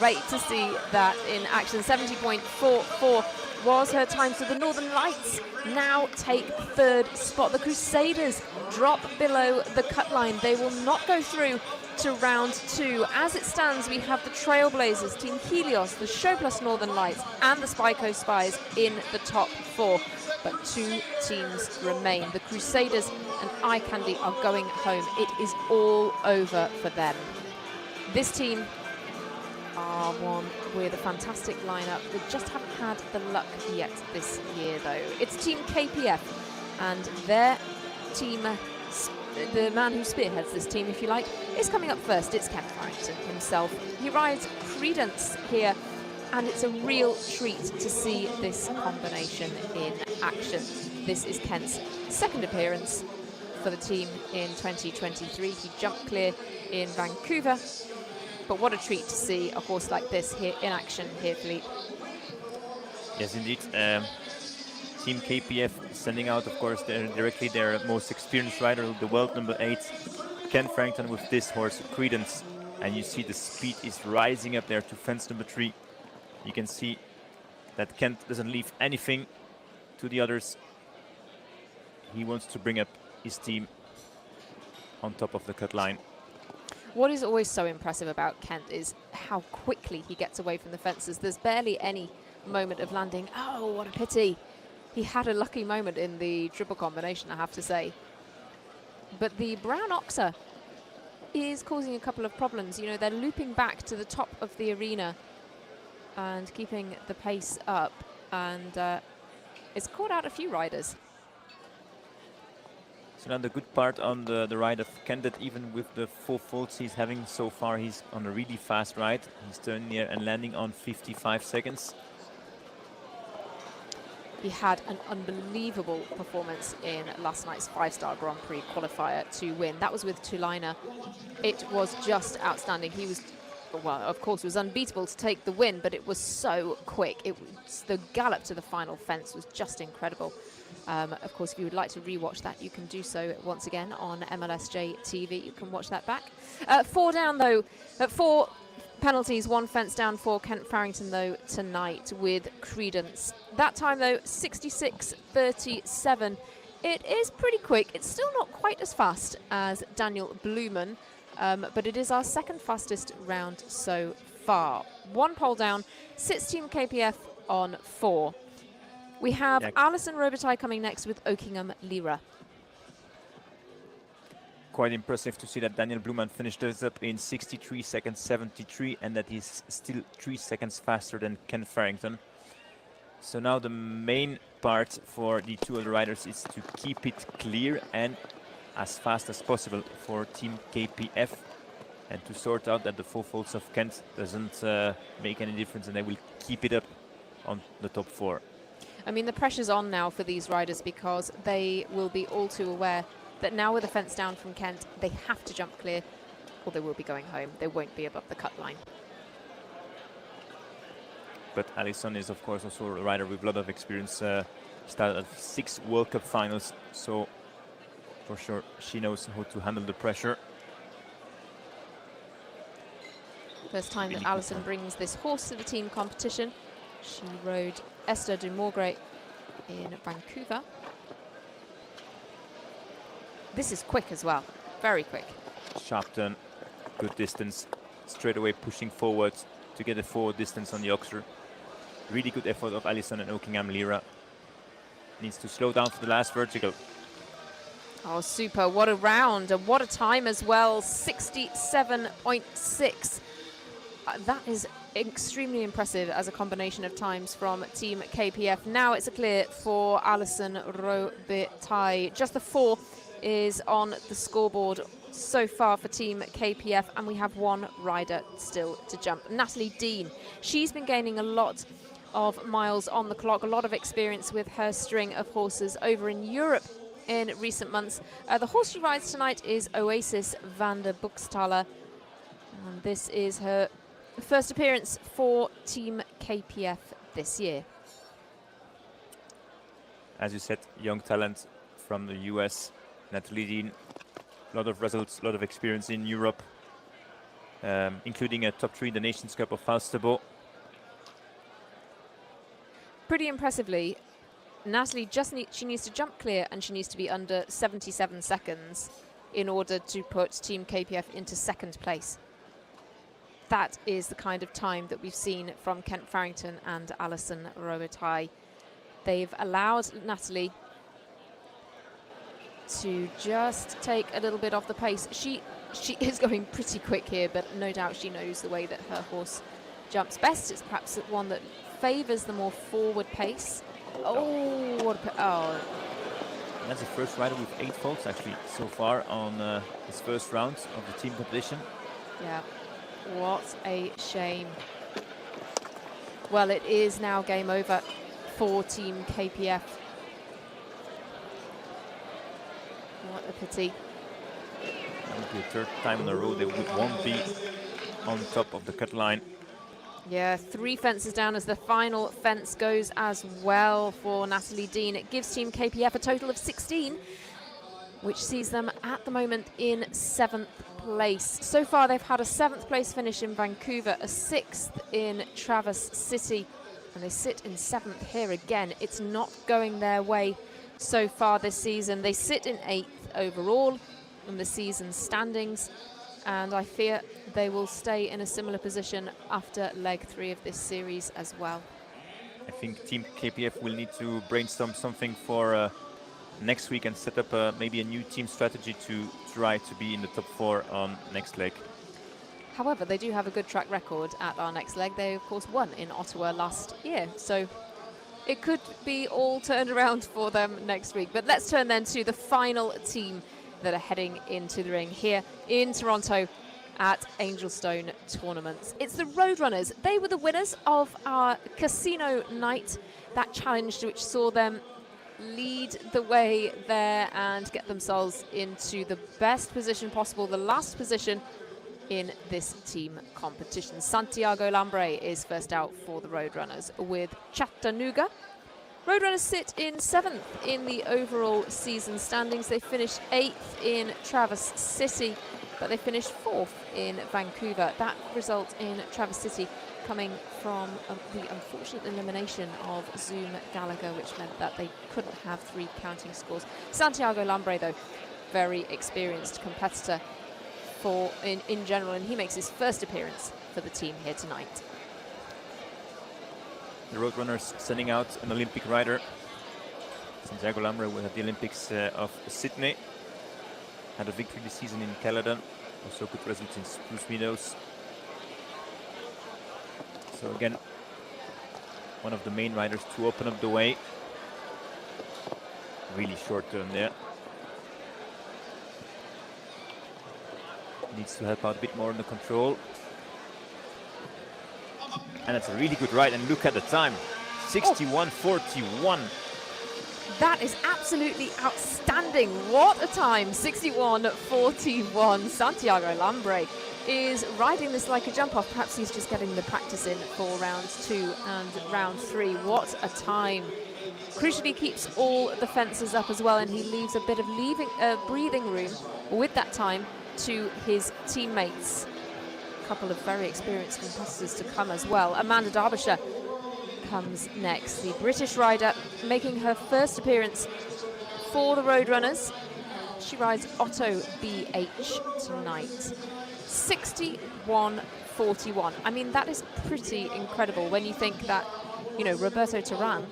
Great to see that in action. 70.44 was her time. So the Northern Lights now take 3rd spot. The Crusaders drop below the cut line. They will not go through to round 2. As it stands, we have the Trailblazers, Team Helios, the Show Plus Northern Lights, and the Spy Coast Spies in the top 4. But 2 teams remain. The Crusaders and Eye Candy are going home. It is all over for them. This team are one with a fantastic lineup. They just haven't had the luck yet this year, though. It's Team KPF and their Team the man who spearheads this team, if you like, is coming up first. It's Kent Farrington himself. He rides Credence here, and it's a real treat to see this combination in action. This is Kent's second appearance for the team in 2023. He jumped clear in Vancouver, but what a treat to see a horse like this here in action here, Philippe. Yes, indeed. Team KPF sending out, of course, directly their most experienced rider, the world number 8, Ken Frankton, with this horse, Credence. And you see the speed is rising up there to fence number 3. You can see that Kent doesn't leave anything to the others. He wants to bring up his team on top of the cut line. What is always so impressive about Kent is how quickly he gets away from the fences. There's barely any moment of landing. Oh, what a pity. He had a lucky moment in the triple combination, I have to say. But the brown oxer is causing a couple of problems. You know, they're looping back to the top of the arena and keeping the pace up. And it's caught out a few riders. So now the good part on the ride of Kent, that even with the 4 faults he's having so far, he's on a really fast ride. He's turning here and landing on 55 seconds. He had an unbelievable performance in last night's 5-star Grand Prix qualifier to win. That was with Tulaina. It was just outstanding. He was, well, of course, it was unbeatable to take the win, but it was so quick. The gallop to the final fence was just incredible. Of course, if you would like to rewatch that, you can do so once again on MLSJ TV. You can watch that back. 4 down, though. 4 penalties, 1 fence down for Kent Farrington, though, tonight with Credence. That time, though, 66.37. It is pretty quick. It's still not quite as fast as Daniel Blumen, but it is our second fastest round so far. 1 pole down, sits Team KPF on 4. We have Alison Robitaille coming next with Oakingham Lira. Quite impressive to see that Daniel Blumen finished this up in 63 seconds 73, and that he's still 3 seconds faster than Ken Farrington. So now the main part for the 2 other riders is to keep it clear and as fast as possible for Team KPF, and to sort out that the 4 faults of Kent doesn't make any difference, and they will keep it up on the top 4. I mean, the pressure's on now for these riders, because they will be all too aware that now with a fence down from Kent, they have to jump clear, or they will be going home. They won't be above the cut line. But Alison is, of course, also a rider with a lot of experience. Started at 6 World Cup finals, so for sure she knows how to handle the pressure. First time that Alison brings this horse to the team competition. She rode Esther de Morgray in Vancouver. This is quick as well, very quick. Sharp turn, good distance, straight away pushing forward to get a forward distance on the Oxer. Really good effort of Alison and Oakingham Lira. Needs to slow down for the last vertical. Oh, super, what a round, and what a time as well, 67.6. That is extremely impressive as a combination of times from Team KPF. Now it's a clear for Alison Robitaille. Just the 4 is on the scoreboard so far for Team KPF, and we have 1 rider still to jump. Natalie Dean, she's been gaining a lot of miles on the clock, a lot of experience with her string of horses over in Europe in recent months. The horse she rides tonight is Oasis van der Buxtaler, and this is her first appearance for Team KPF this year. As you said, young talent from the US, Natalie Dean. A lot of results, a lot of experience in Europe, including a top 3 in the Nations Cup of Falsterbo. Pretty impressively, Natalie she needs to jump clear, and she needs to be under 77 seconds in order to put Team KPF into 2nd place. That is the kind of time that we've seen from Kent Farrington and Alison Robitaille. They've allowed Natalie to just take a little bit off the pace. She is going pretty quick here, but no doubt she knows the way that her horse jumps best. It's perhaps one that favours the more forward pace. Oh, And that's the first rider with 8 faults actually so far on his first round of the team competition. Yeah, what a shame. Well, it is now game over for Team KPF. What a pity. That would be the 3rd time in a row they won't be on top of the cut line. Yeah, 3 fences down as the final fence goes as well for Natalie Dean. It gives Team KPF a total of 16, which sees them at the moment in 7th place. So far, they've had a 7th place finish in Vancouver, a 6th in Traverse City, and they sit in 7th here again. It's not going their way so far this season. They sit in 8th overall in the season standings, and I fear they will stay in a similar position after leg 3 of this series as well. I think Team KPF will need to brainstorm something for next week and set up maybe a new team strategy to try to be in the top 4 on next leg. However, they do have a good track record at our next leg. They, of course, won in Ottawa last year, so it could be all turned around for them next week. But let's turn then to the final team that are heading into the ring here in Toronto at Angelstone tournaments. It's the Roadrunners. They were the winners of our casino night, that challenge which saw them lead the way there and get themselves into the best position possible, the last position in this team competition. Santiago Lambre is first out for the Roadrunners with Chattanooga. Roadrunners sit in 7th in the overall season standings. They finished 8th in Traverse City, but they finished 4th in Vancouver. That result in Traverse City coming from the unfortunate elimination of Zoom Gallagher, which meant that they couldn't have 3 counting scores. Santiago Lambre, though, very experienced competitor in general, and he makes his first appearance for the team here tonight. The Roadrunners sending out an Olympic rider. Santiago Lambre was at the Olympics of Sydney. Had a victory this season in Caledon. Also good results in Spruce Meadows. So again, one of the main riders to open up the way. Really short turn there. Needs to help out a bit more on the control. And it's a really good ride, and look at the time, 61.41. That is absolutely outstanding. What a time, 61.41. Santiago Lambre is riding this like a jump off. Perhaps he's just getting the practice in for rounds 2 and round 3. What a time. Crucially keeps all the fences up as well, and he leaves a bit of breathing room with that time to his teammates. A couple of very experienced competitors to come as well. Amanda Derbyshire comes next, the British rider making her first appearance for the Roadrunners. She rides Otto BH tonight. 61.41. I mean, that is pretty incredible when you think that, you know, Roberto Turan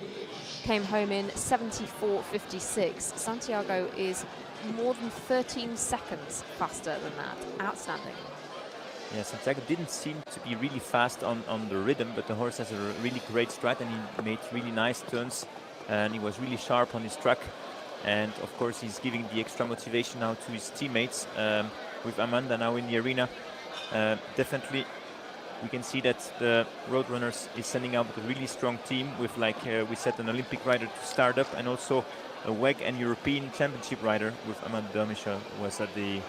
came home in 74.56. Santiago is more than 13 seconds faster than that. Outstanding. Yeah, Santiago didn't seem to be really fast on the rhythm, but the horse has a really great stride, and he made really nice turns, and he was really sharp on his track. And of course, he's giving the extra motivation now to his teammates with Amanda now in the arena. Definitely, we can see that the Roadrunners is sending out a really strong team with, like we said, an Olympic rider to start up, and also a WEG and European Championship rider with Amanda Derbyshire, who was at the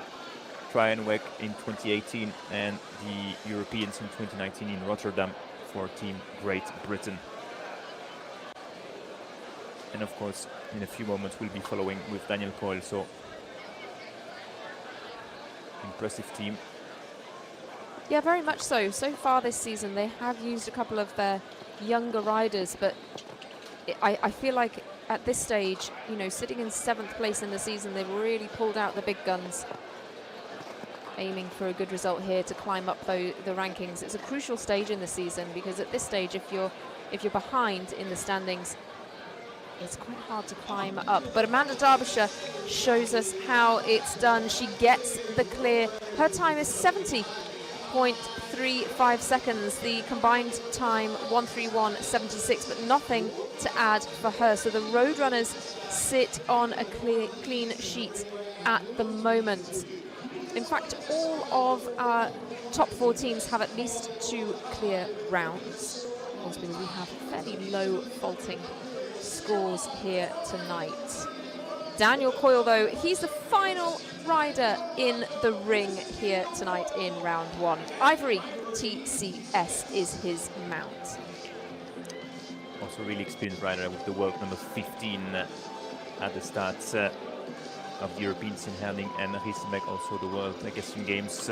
Try and WEG in 2018 and the Europeans in 2019 in Rotterdam for Team Great Britain. And of course, in a few moments we'll be following with Daniel Coyle. So impressive team. Yeah, very much so. So far this season, they have used a couple of their younger riders, but I feel like at this stage, you know, sitting in 7th place in the season, they've really pulled out the big guns, aiming for a good result here to climb up the rankings. It's a crucial stage in the season, because at this stage, if you're behind in the standings, it's quite hard to climb up. But Amanda Derbyshire shows us how it's done. She gets the clear. Her time is 70.04. 70.35 seconds. The combined time 1:31.76, but nothing to add for her. So the Roadrunners sit on a clean sheet at the moment. In fact, all of our top 4 teams have at least 2 clear rounds. Also, we have fairly low faulting scores here tonight. Daniel Coyle, though, he's the final rider in the ring here tonight in round 1. Ivory TCS is his mount. Also really experienced rider with the world number 15 at the start of the Europeans in handling, and Riesenbeck also the World Asian Games.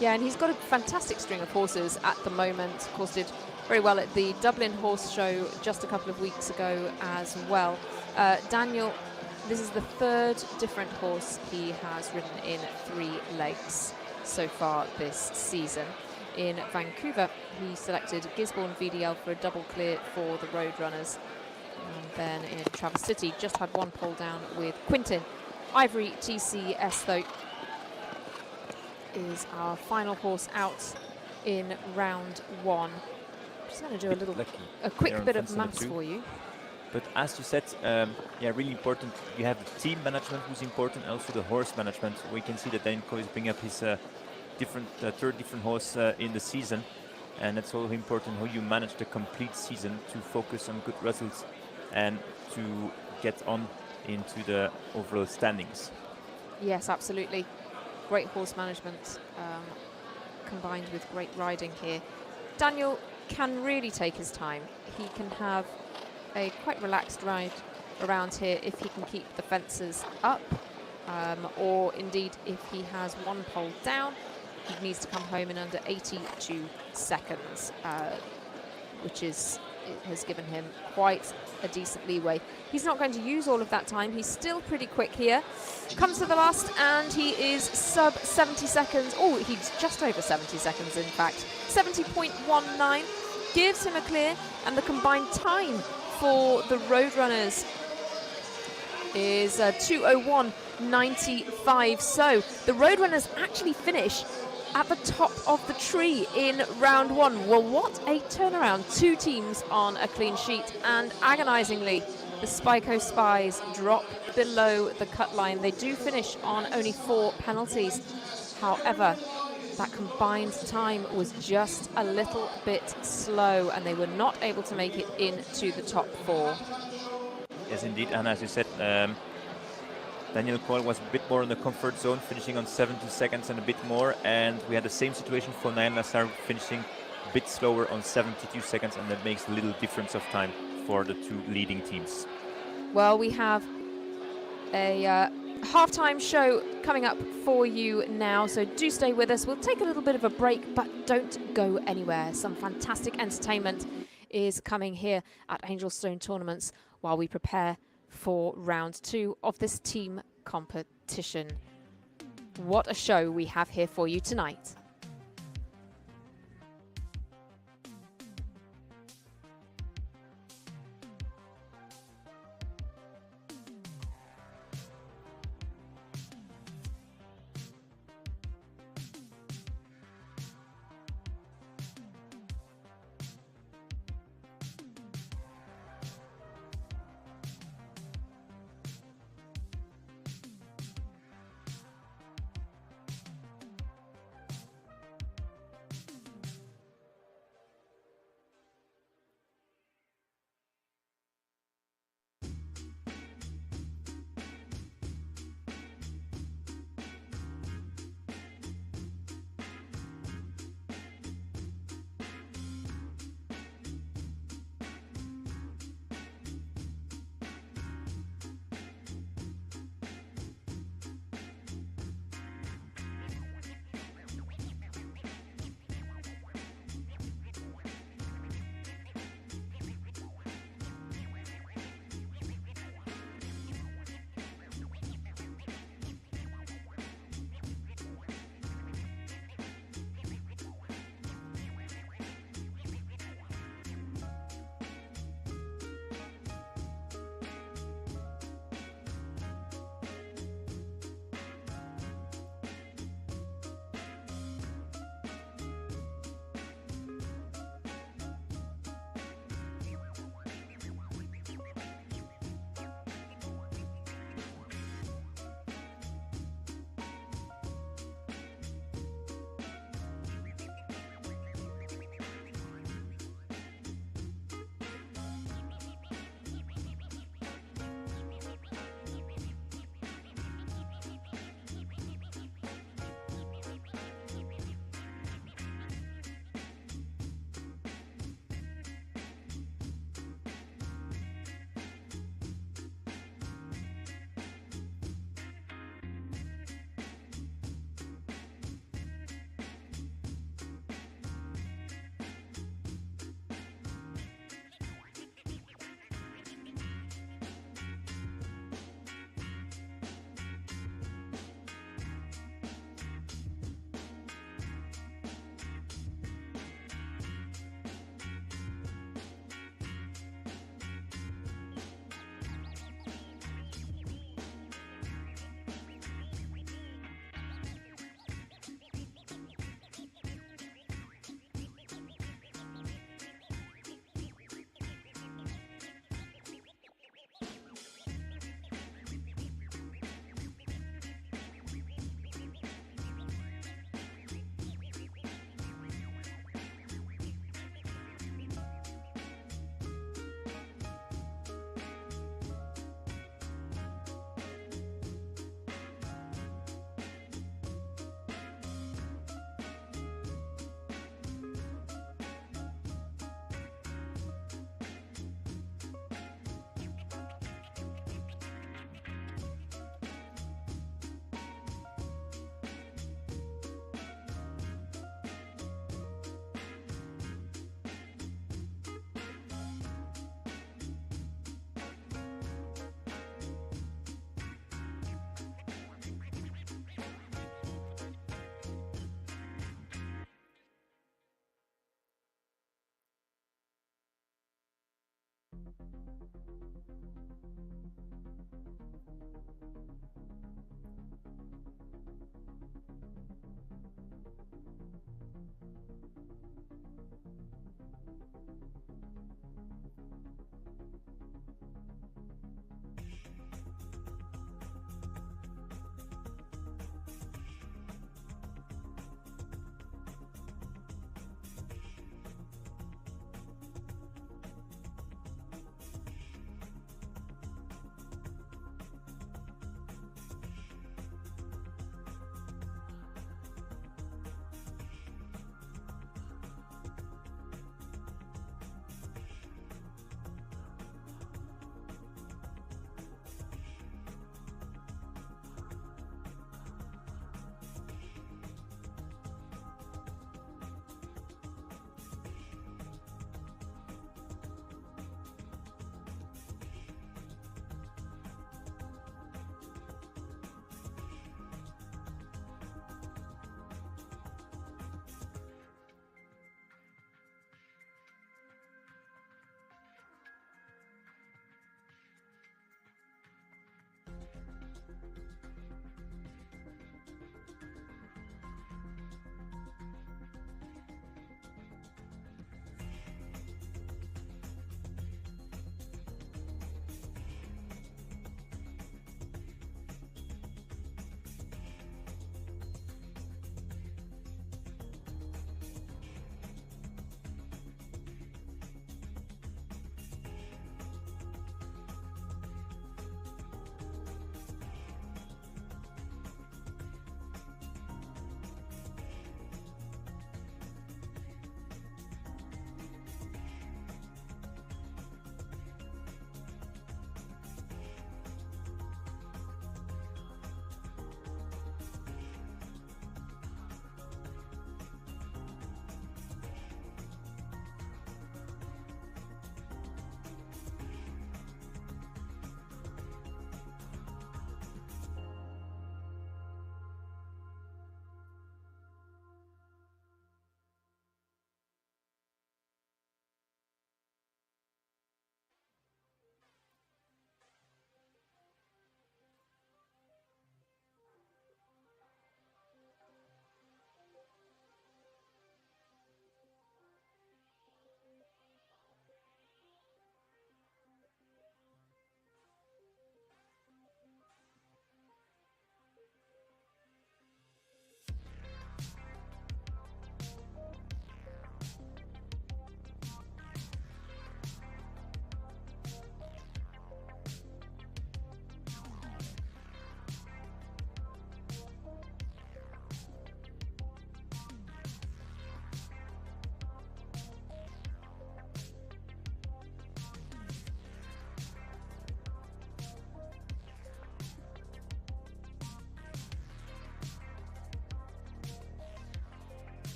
Yeah, and he's got a fantastic string of horses at the moment. Of course, did very well at the Dublin Horse Show just a couple of weeks ago as well. Daniel, this is the 3rd different horse he has ridden in 3 legs so far this season. In Vancouver, he selected Gisborne VDL for a double clear for the Roadrunners. And then in Traverse City, just had 1 pole down with Quintin. Ivory TCS, though, is our final horse out in round 1. I'm just going to do a quick bit of maths for you. But as you said, yeah, really important. You have the team management, who's important, and also the horse management. We can see that Daniel Coyle is bringing up his third different horse in the season, and it's also important how you manage the complete season to focus on good results and to get on into the overall standings. Yes, absolutely. Great horse management combined with great riding here. Daniel can really take his time. He can have a quite relaxed ride around here if he can keep the fences up, or indeed if he has 1 pole down, he needs to come home in under 82 seconds, which has given him quite a decent leeway. He's not going to use all of that time. He's still pretty quick here. Comes to the last, and he is sub 70 seconds. Oh, he's just over 70 seconds, in fact. 70.19 gives him a clear, and the combined time for the Roadrunners is 2:01.95. So the Roadrunners actually finish at the top of the tree in round 1. Well, what a turnaround. 2 teams on a clean sheet, and agonizingly, the Spyco Spies drop below the cut line. They do finish on only 4 penalties. However, that combined time was just a little bit slow, and they were not able to make it into the top 4. Yes, indeed, and as you said, Daniel Coyle was a bit more in the comfort zone, finishing on 70 seconds and a bit more, and we had the same situation for Nayan Lassar, finishing a bit slower on 72 seconds, and that makes a little difference of time for the 2 leading teams. Well, we have a halftime show coming up for you now, so do stay with us. We'll take a little bit of a break, but don't go anywhere. Some fantastic entertainment is coming here at Angelstone Tournaments while we prepare for round 2 of this team competition. What a show we have here for you tonight.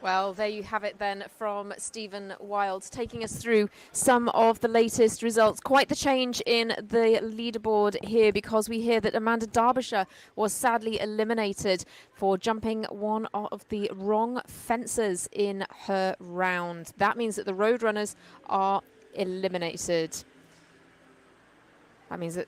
Well, there you have it then from Stephen Wild, taking us through some of the latest results. Quite the change in the leaderboard here, because we hear that Amanda Derbyshire was sadly eliminated for jumping one of the wrong fences in her round. That means that the Roadrunners are eliminated. That means that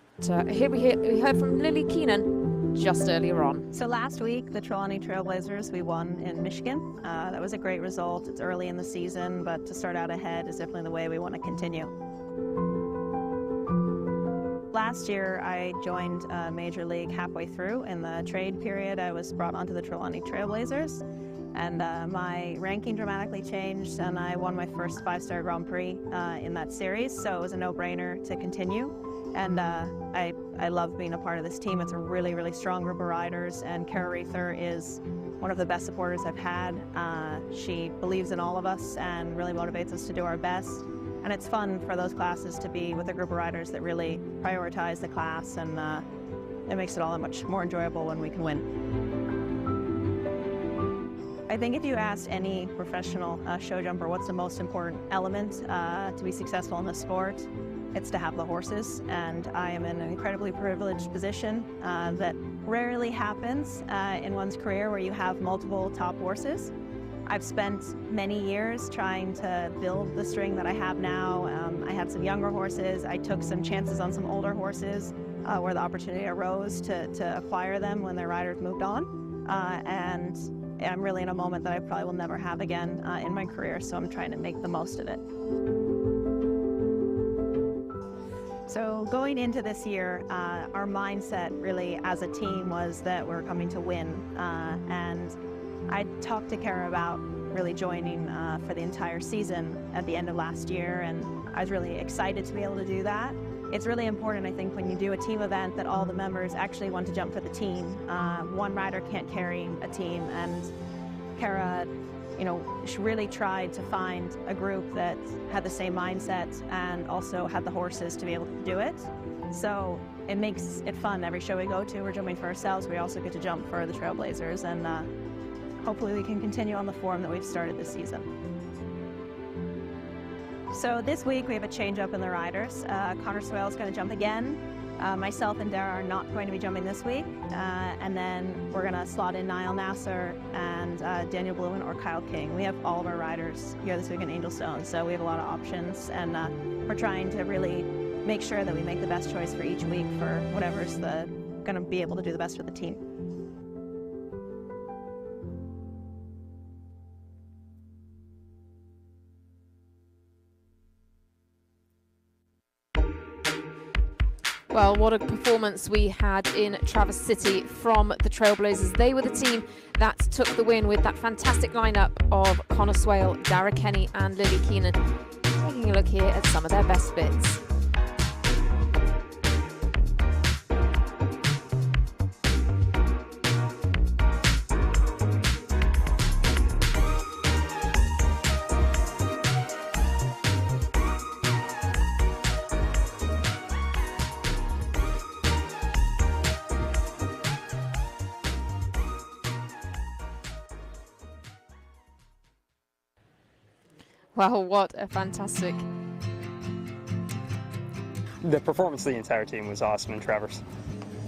here we heard from Lily Keenan just earlier on. So last week, the Trelawney Trailblazers, we won in Michigan. That was a great result. It's early in the season, but to start out ahead is definitely the way we want to continue. Last year, I joined Major League halfway through. In the trade period, I was brought onto the Trelawney Trailblazers, and my ranking dramatically changed, and I won my first 5-star Grand Prix in that series, so it was a no-brainer to continue. And I love being a part of this team. It's a really, really strong group of riders, and Kara Reither is one of the best supporters I've had. She believes in all of us and really motivates us to do our best. And it's fun for those classes to be with a group of riders that really prioritize the class, and it makes it all that much more enjoyable when we can win. I think if you asked any professional show jumper what's the most important element to be successful in the sport, it's to have the horses, and I am in an incredibly privileged position that rarely happens in one's career, where you have multiple top horses. I've spent many years trying to build the string that I have now. I had some younger horses. I took some chances on some older horses where the opportunity arose to acquire them when their riders moved on. And I'm really in a moment that I probably will never have again in my career, so I'm trying to make the most of it. So going into this year, our mindset really as a team was that we're coming to win. And I talked to Kara about really joining for the entire season at the end of last year, and I was really excited to be able to do that. It's really important, I think, when you do a team event that all the members actually want to jump for the team. One rider can't carry a team, and Kara, she really tried to find a group that had the same mindset and also had the horses to be able to do it. So it makes it fun. Every show we go to, we're jumping for ourselves. We also get to jump for the Trailblazers, and hopefully we can continue on the form that we've started this season. So this week we have a change up in the riders. Connor Swale is going to jump again. Myself and Dara are not going to be jumping this week, and then we're going to slot in Niall Nasser and Daniel Blumen or Kyle King. We have all of our riders here this week in Angelstone, so we have a lot of options, and we're trying to really make sure that we make the best choice for each week for whatever's going to be able to do the best for the team. Well, what a performance we had in Traverse City from the Trailblazers. They were the team that took the win with that fantastic lineup of Connor Swale, Dara Kenny and Lily Keenan. Taking a look here at some of their best bits. Wow, what a fantastic. The performance of the entire team was awesome in Traverse.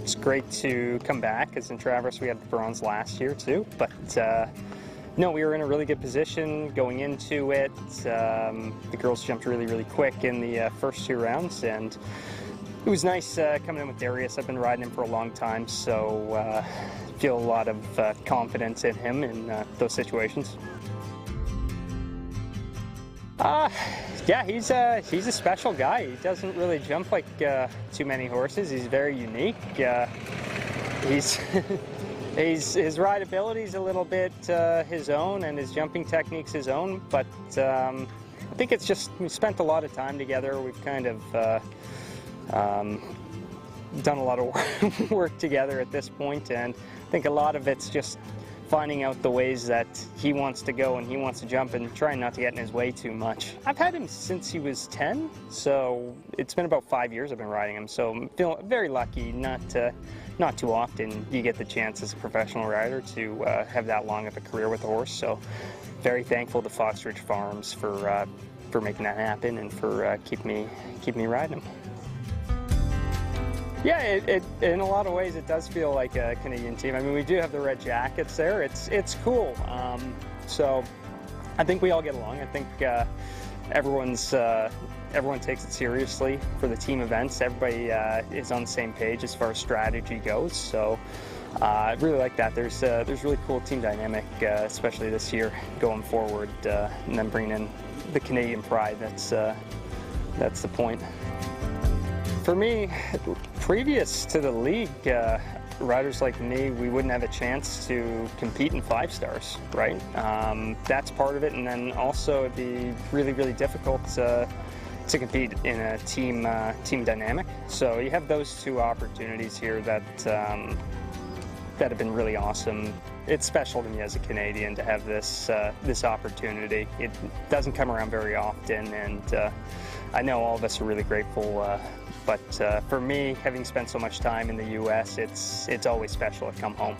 It's great to come back, because in Traverse we had the bronze last year too, but no, we were in a really good position going into it. The girls jumped really, really quick in the first 2 rounds, and it was nice coming in with Darius. I've been riding him for a long time, so feel a lot of confidence in him in those situations. Yeah, he's a special guy. He doesn't really jump like too many horses. He's very unique. His rideability is a little bit his own, and his jumping technique's his own. But I think it's just we spent a lot of time together. We've kind of done a lot of work together at this point, and I think a lot of it's just finding out the ways that he wants to go and he wants to jump, and trying not to get in his way too much. I've had him since he was 10, so it's been about 5 years I've been riding him, so I'm feeling very lucky. Not too often you get the chance as a professional rider to have that long of a career with a horse, so very thankful to Fox Ridge Farms for making that happen and for keep me riding them. Yeah, it in a lot of ways it does feel like a Canadian team. I mean, we do have the red jackets there. It's cool. So I think we all get along. I think everyone takes it seriously for the team events. Everybody is on the same page as far as strategy goes. So I really like that. There's really cool team dynamic, especially this year going forward, and then bringing in the Canadian pride. That's the point. For me, previous to the league, riders like me, we wouldn't have a chance to compete in 5 stars, right? That's part of it, and then also it'd be really, really difficult to compete in a team dynamic. So you have those 2 opportunities here that have been really awesome. It's special to me as a Canadian to have this opportunity. It doesn't come around very often, and I know all of us are really grateful. But for me, having spent so much time in the U.S., it's always special to come home.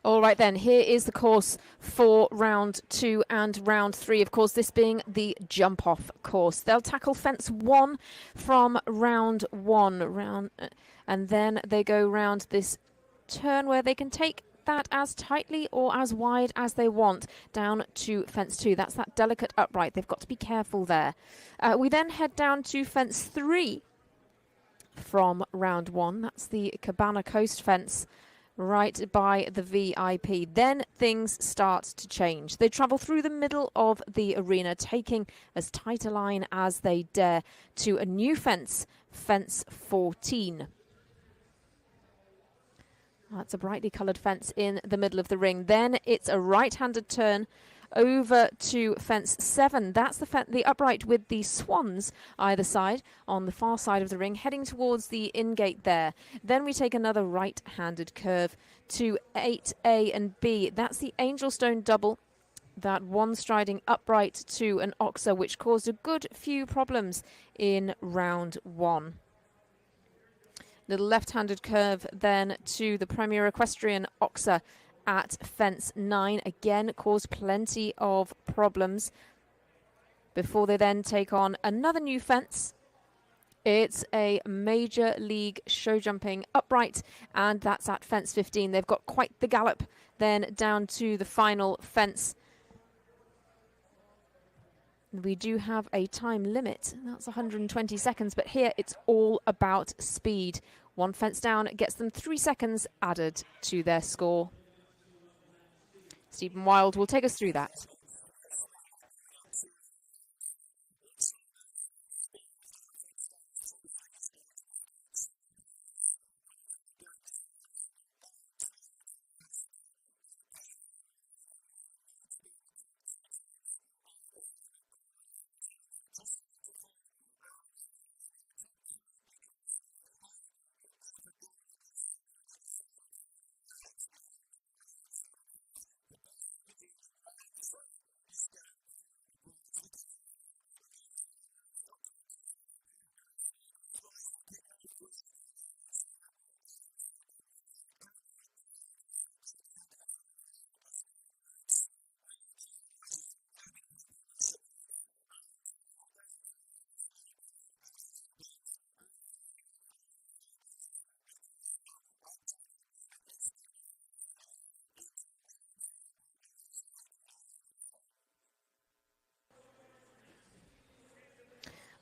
All right then, here is the course for round 2 and round 3. Of course, this being the jump-off course. They'll tackle fence 1 from round 1, and then they go round this turn where they can take that as tightly or as wide as they want down to fence 2. That's that delicate upright. They've got to be careful there. We then head down to fence 3 from round 1. That's the Cabana coast fence, right by the VIP. Then things start to change. They travel through the middle of the arena, taking as tight a line as they dare to a new fence, fence 14. That's a brightly coloured fence in the middle of the ring. Then it's a right-handed turn over to fence 7. That's the upright with the swans either side on the far side of the ring, heading towards the in-gate there. Then we take another right-handed curve to 8A and B. That's the Angelstone double, that one striding upright to an oxer, which caused a good few problems in round 1. Little left-handed curve then to the Premier Equestrian oxer at fence 9, again caused plenty of problems before they then take on another new fence. It's a Major League show jumping upright, and that's at fence 15. They've got quite the gallop then down to the final fence. We do have a time limit, that's 120 seconds, but here it's all about speed. One fence down gets them 3 seconds added to their score. Stephen Wild will take us through that.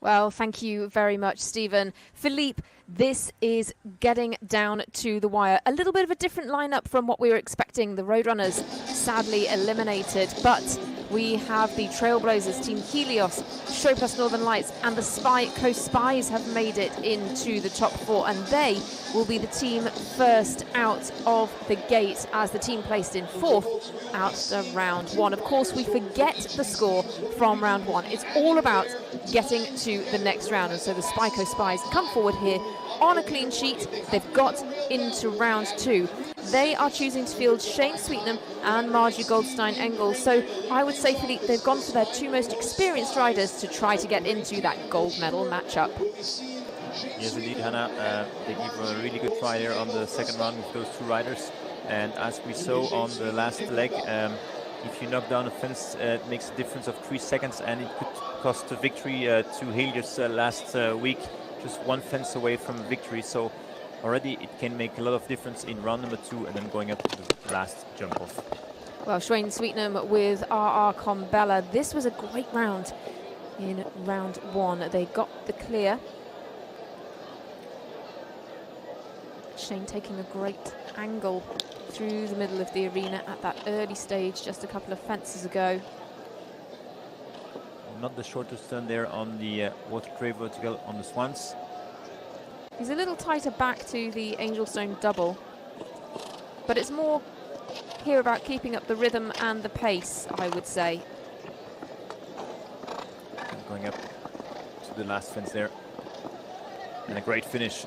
Well, thank you very much, Stephen. Philippe, this is getting down to the wire. A little bit of a different lineup from what we were expecting. The Roadrunners sadly eliminated, but we have the Trailblazers, Team Helios, Show Plus Northern Lights, and the Coast Spies have made it into the top 4, and they will be the team first out of the gate as the team placed in 4th out of round 1. Of course, we forget the score from round 1. It's all about getting to the next round, and so the Coast Spies come forward here on a clean sheet. They've got into round 2. They are choosing to field Shane Sweetnam and Margie Goldstein-Engel. So I would say, Philippe, they've gone for their 2 most experienced riders to try to get into that gold medal matchup. Yes, indeed, Hannah. They give a really good try there on the second round with those 2 riders. And as we saw on the last leg, if you knock down a fence, it makes a difference of 3 seconds, and it could cost a victory to Helios last week. Just 1 fence away from victory. So already it can make a lot of difference in round number 2 and then going up to the last jump off. Well, Shane Sweetnam with RR Combella. This was a great round in round 1. They got the clear. Shane taking a great angle through the middle of the arena at that early stage just a couple of fences ago. Not the shortest turn there on the water tray vertical on the Swans. He's a little tighter back to the Angelstone double, but it's more here about keeping up the rhythm and the pace, I would say. Going up to the last fence there. And a great finish.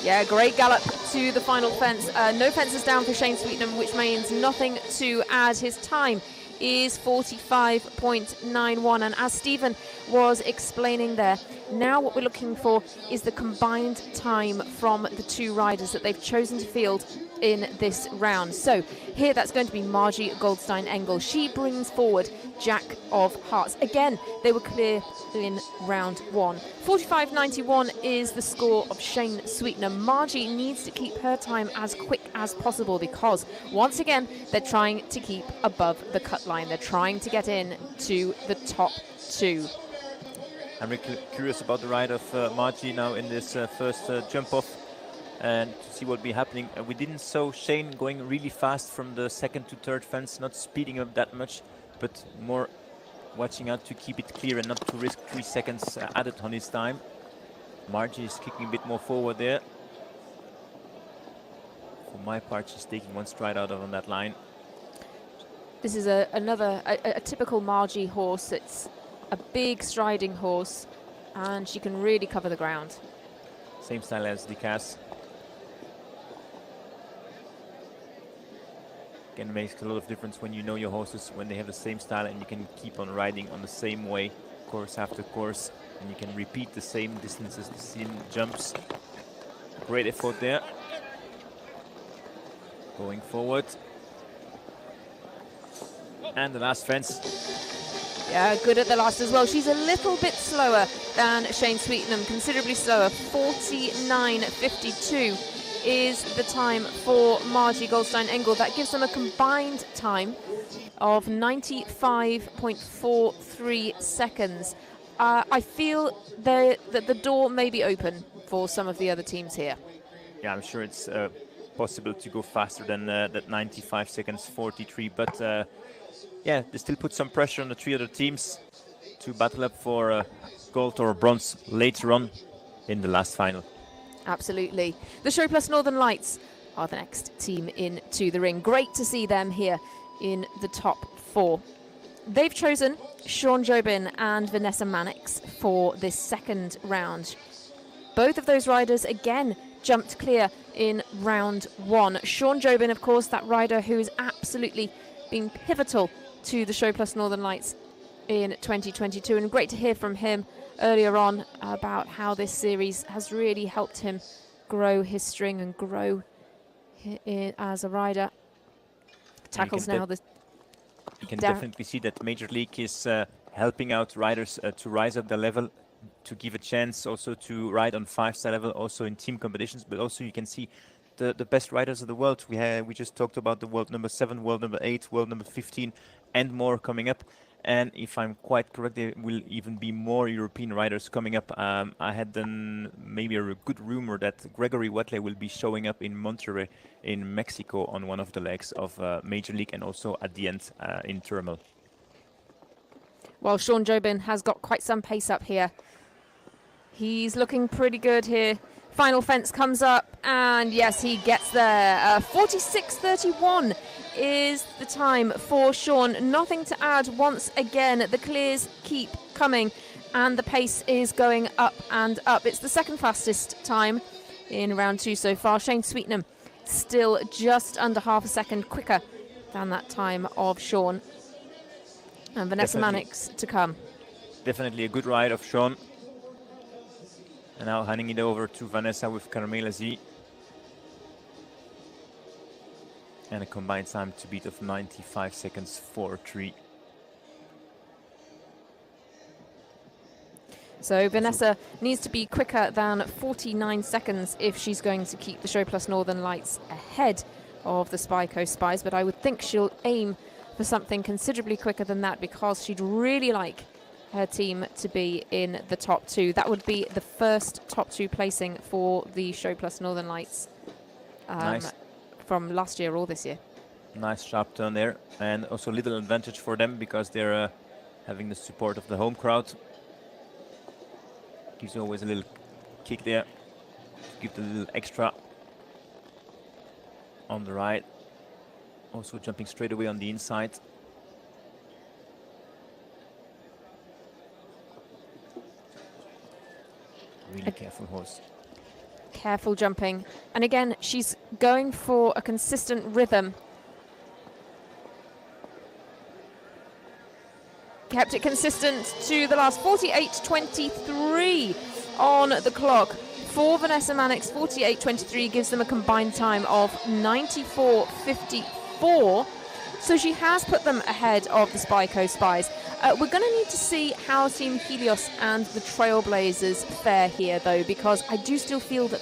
Yeah, great gallop to the final fence. No fences down for Shane Sweetnam, which means nothing to add. His time is 45.91, and as Stephen was explaining there, now what we're looking for is the combined time from the 2 riders that they've chosen to field in this round. So here that's going to be Margie Goldstein-Engel. She brings forward Jack of Hearts. Again, they were clear in round 1. 45.91 is the score of Shane Sweetnam. Margie needs to keep her time as quick as possible because, once again, they're trying to keep above the cut line. They're trying to get in to the top 2. I'm really curious about the ride of Margie now in this first jump off and to see what will be happening. We didn't saw Shane going really fast from the 2nd to 3rd fence, not speeding up that much, but more watching out to keep it clear and not to risk 3 seconds added on his time. Margie is kicking a bit more forward there. For my part, she's taking 1 stride out on that line. This is a typical Margie horse. It's a big striding horse, and she can really cover the ground. Same style as Decas. Again, makes a lot of difference when you know your horses, when they have the same style and you can keep on riding on the same way, course after course, and you can repeat the same distances, the same jumps. Great effort there. Going forward. And the last fence. Yeah, good at the last as well. She's a little bit slower than Shane Sweetnam, considerably slower. 49.52 is the time for Margie Goldstein-Engel. That gives them a combined time of 95.43 seconds. I feel that the door may be open for some of the other teams here. Yeah, I'm sure it's possible to go faster than that 95 seconds 43, but yeah, they still put some pressure on the 3 other teams to battle up for gold or bronze later on in the last final. Absolutely. The Show Plus Northern Lights are the next team into the ring. Great to see them here in the top 4. They've chosen Sean Jobin and Vanessa Mannix for this 2nd round. Both of those riders, again, jumped clear in round 1. Sean Jobin, of course, that rider who has absolutely been pivotal to the Show Plus Northern Lights in 2022, and great to hear from him earlier on about how this series has really helped him grow his string and grow as a rider. Tackles now the... You can definitely see that Major League is helping out riders to rise up the level, to give a chance also to ride on 5-star level, also in team competitions, but also you can see the best riders of the world. We just talked about the world number 7, world number 8, world number 15, and more coming up. And if I'm quite correct, there will even be more European riders coming up. I had then maybe a good rumor that Gregory Watley will be showing up in Monterrey in Mexico on one of the legs of Major League, and also at the end in Thermal. While Sean Jobin has got quite some pace up here. He's looking pretty good here. Final fence comes up, and yes, he gets there. 46.31 is the time for Sean. Nothing to add once again. The clears keep coming, and the pace is going up and up. It's the second fastest time in round 2 so far. Shane Sweetnam still just under half a second quicker than that time of Sean. And Vanessa Mannix to come. Definitely a good ride of Sean. And now handing it over to Vanessa with Carmela Z. And a combined time to beat of 95 seconds 4-3. So Vanessa needs to be quicker than 49 seconds if she's going to keep the Show Plus Northern Lights ahead of the Spy Coast Spies, but I would think she'll aim for something considerably quicker than that, because she'd really like her team to be in the top 2. That would be the first top 2 placing for the Show Plus Northern Lights Nice. from last year or this year. Nice sharp turn there, and also a little advantage for them because they're having the support of the home crowd. Gives you always a little kick there, give the little extra on the right. Also jumping straight away on the inside. Really careful horse. Careful jumping. And again, she's going for a consistent rhythm. Kept it consistent to the last. 48.23 on the clock for Vanessa Mannix. 48.23 gives them a combined time of 94.54. So she has put them ahead of the Spy Coast Spies. We're going to need to see how Team Helios and the Trailblazers fare here, though, because I do still feel that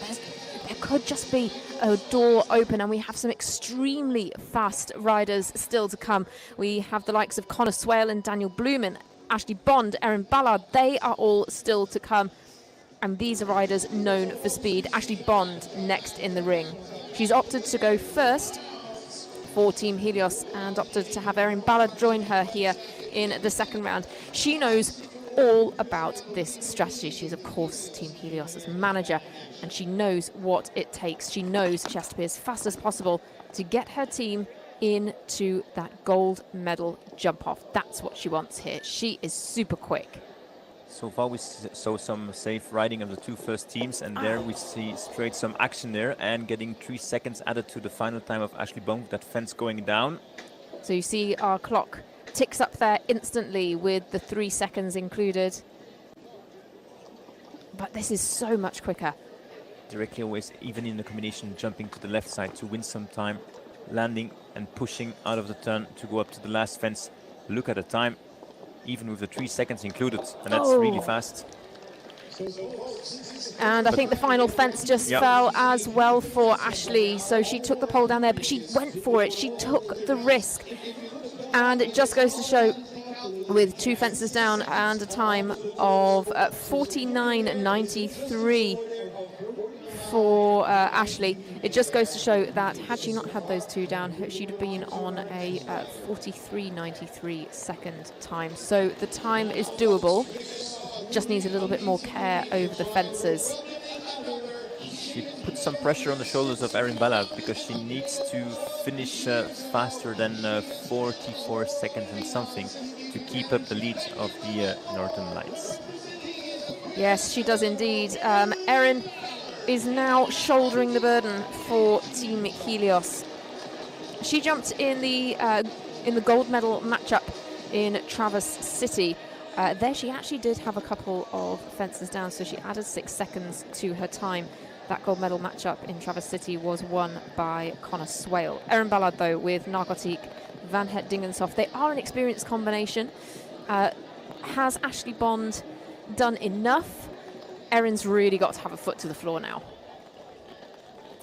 there could just be a door open, and we have some extremely fast riders still to come. We have the likes of Connor Swale and Daniel Blumen, Ashley Bond, Erin Ballard. They are all still to come, and these are riders known for speed. Ashley Bond next in the ring. She's opted to go first for Team Helios and opted to have Erin Ballard join her here in the second round. She knows all about this strategy. She's, of course, Team Helios' manager, and she knows what it takes. She knows she has to be as fast as possible to get her team into that gold medal jump off. That's what she wants here. She is super quick. So far we saw some safe riding of the 2 first teams, and there we see straight some action there, and getting 3 seconds added to the final time of Ashley Bond, that fence going down. So you see our clock ticks up there instantly with the 3 seconds included. But this is so much quicker. Directly always, even in the combination, jumping to the left side to win some time, landing and pushing out of the turn to go up to the last fence. Look at the time, even with the 3 seconds included, and that's really fast. And I think the final fence just fell as well for Ashley. So she took the pole down there, but she went for it. She took the risk. And it just goes to show, with 2 fences down and a time of 49.93 for Ashley, it just goes to show that had she not had those 2 down, she'd have been on a 43.93 second time. So the time is doable, just needs a little bit more care over the fences. She puts some pressure on the shoulders of Erin Ballard because she needs to finish faster than 44 seconds and something to keep up the lead of the Northern Lights. Yes, she does indeed. Erin is now shouldering the burden for Team Helios. She jumped in the gold medal matchup in Traverse City. There she actually did have a couple of fences down, so she added 6 seconds to her time. That gold medal matchup in Traverse City was won by Connor Swale. Erin Ballard, though, with Narcotique, Van Het Dingensoft, they are an experienced combination. Has Ashley Bond done enough? Erin's really got to have a foot to the floor now.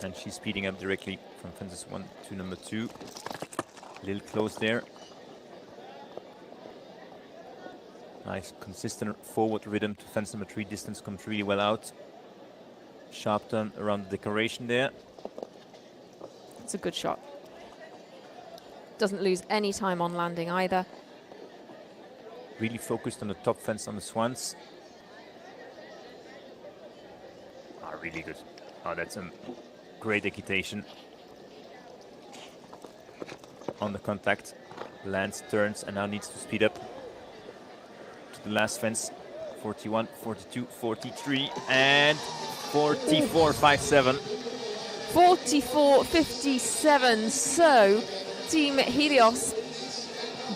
And she's speeding up directly from fences 1 to number 2. A little close there. Nice, consistent forward rhythm to fence number 3. Distance comes really well out. Sharp turn around the decoration there. It's a good shot. Doesn't lose any time on landing either. really focused on the top fence on the swans. Really good. Oh, that's a great equitation. On the contact, lands, turns, and now needs to speed up to the last fence. 41, 42, 43, and 44.57. 44.57. So, Team Helios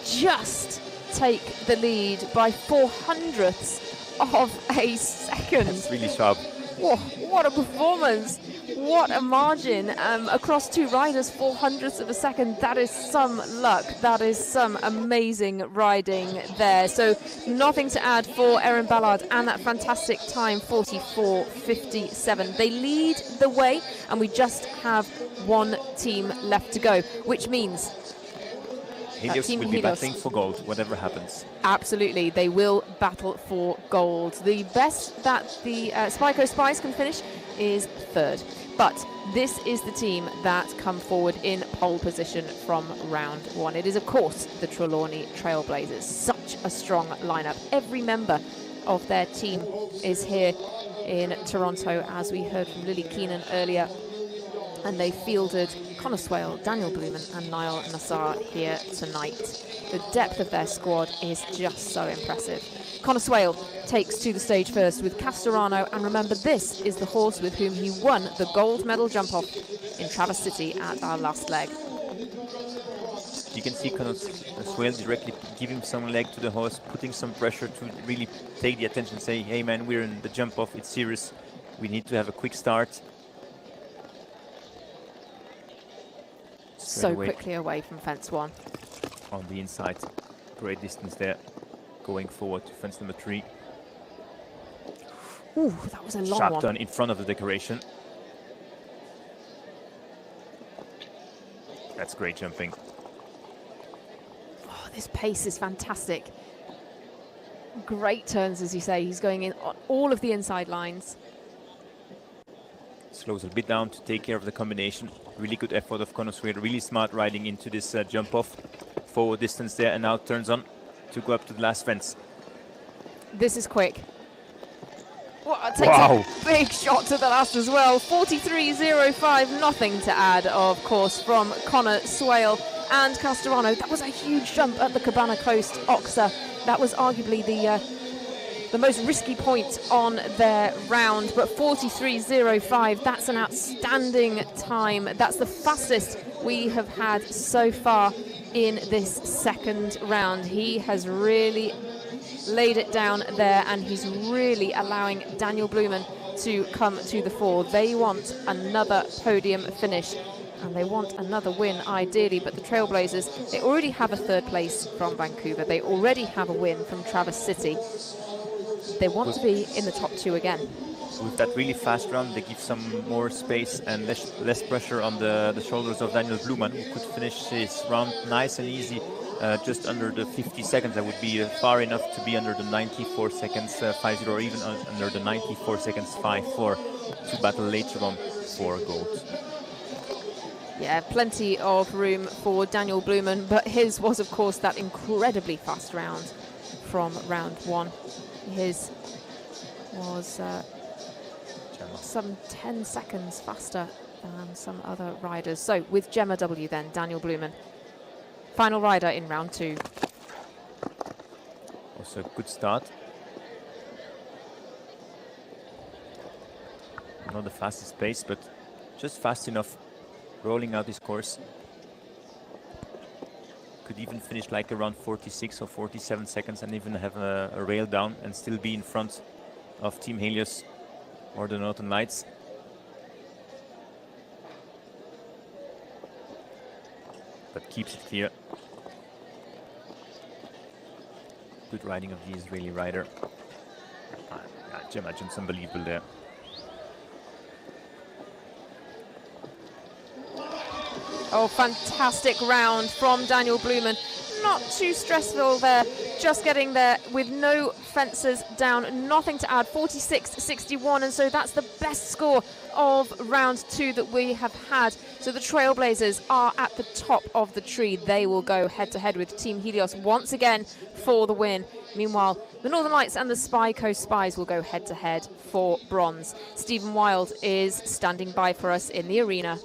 just take the lead by 400ths of a second. That's really sharp. Whoa, what a performance! What a margin across two riders, 400ths of a second. That is some luck. That is some amazing riding there. So nothing to add for Erin Ballard and that fantastic time, 44.57. They lead the way, and we just have one team left to go, which means Helios will be battling for gold, whatever happens. Absolutely, they will battle for gold. The best that the Spyco Spies can finish is third. But this is the team that come forward in pole position from round one. It is, of course, the Trelawney Trailblazers. Such a strong lineup. Every member of their team is here in Toronto, as we heard from Lily Keenan earlier. And they fielded Connor Swale, Daniel Blumen and Niall Nassar here tonight. The depth of their squad is just so impressive. Connor Swale takes to the stage first with Castorano, and remember, this is the horse with whom he won the gold medal jump-off in Traverse City at our last leg. You can see Connor Swale directly giving some leg to the horse, putting some pressure to really take the attention, say, hey man, we're in the jump-off, it's serious, we need to have a quick start. So quickly away from fence one. On the inside, great distance there, going forward to fence number 3. Ooh, that was a long Sharp one. turn in front of the decoration. That's great jumping. Oh, this pace is fantastic. Great turns, as you say. He's going in on all of the inside lines. Slows a bit down to take care of the combination. Really good effort of Connor Swale. Really smart riding into this jump off. Forward distance there, and now turns on to go up to the last fence. This is quick. Well, it takes a big shot to the last as well. 43.05, nothing to add, of course, from Connor Swale and Castorano. That was a huge jump at the Cabana Coast Oxa. That was arguably the most risky point on their round, but 43.05, that's an outstanding time. That's the fastest we have had so far in this second round. He has really laid it down there, and he's really allowing Daniel Blumen to come to the fore. They want another podium finish, and they want another win ideally, but the Trailblazers, they already have a third place from Vancouver. They already have a win from Traverse City. They want to be in the top 2 again. With that really fast round, they give some more space and less pressure on the shoulders of Daniel Blumen, who could finish his round nice and easy, just under the 50 seconds. That would be far enough to be under the 94 seconds 5-0, or even under the 94 seconds 5-4 to battle later on for gold. Yeah, plenty of room for Daniel Blumen, but his was, of course, that incredibly fast round from round 1. His was some 10 seconds faster than some other riders. So with Gemma W then, Daniel Blumen, final rider in round 2. Also a good start. Not the fastest pace, but just fast enough, rolling out his course. Could even finish like around 46 or 47 seconds and even have a rail down and still be in front of Team Helios or the Northern Lights. But keeps it clear. Good riding of the Israeli rider. Gemma jumps unbelievable there. Oh, fantastic round from Daniel Blumen. not too stressful there, just getting there with no fences down, nothing to add, 46-61, and so that's the best score of round 2 that we have had. So the Trailblazers are at the top of the tree. They will go head-to-head with Team Helios once again for the win. Meanwhile, the Northern Lights and the Spy Coast Spies will go head-to-head for bronze. Stephen Wild is standing by for us in the arena.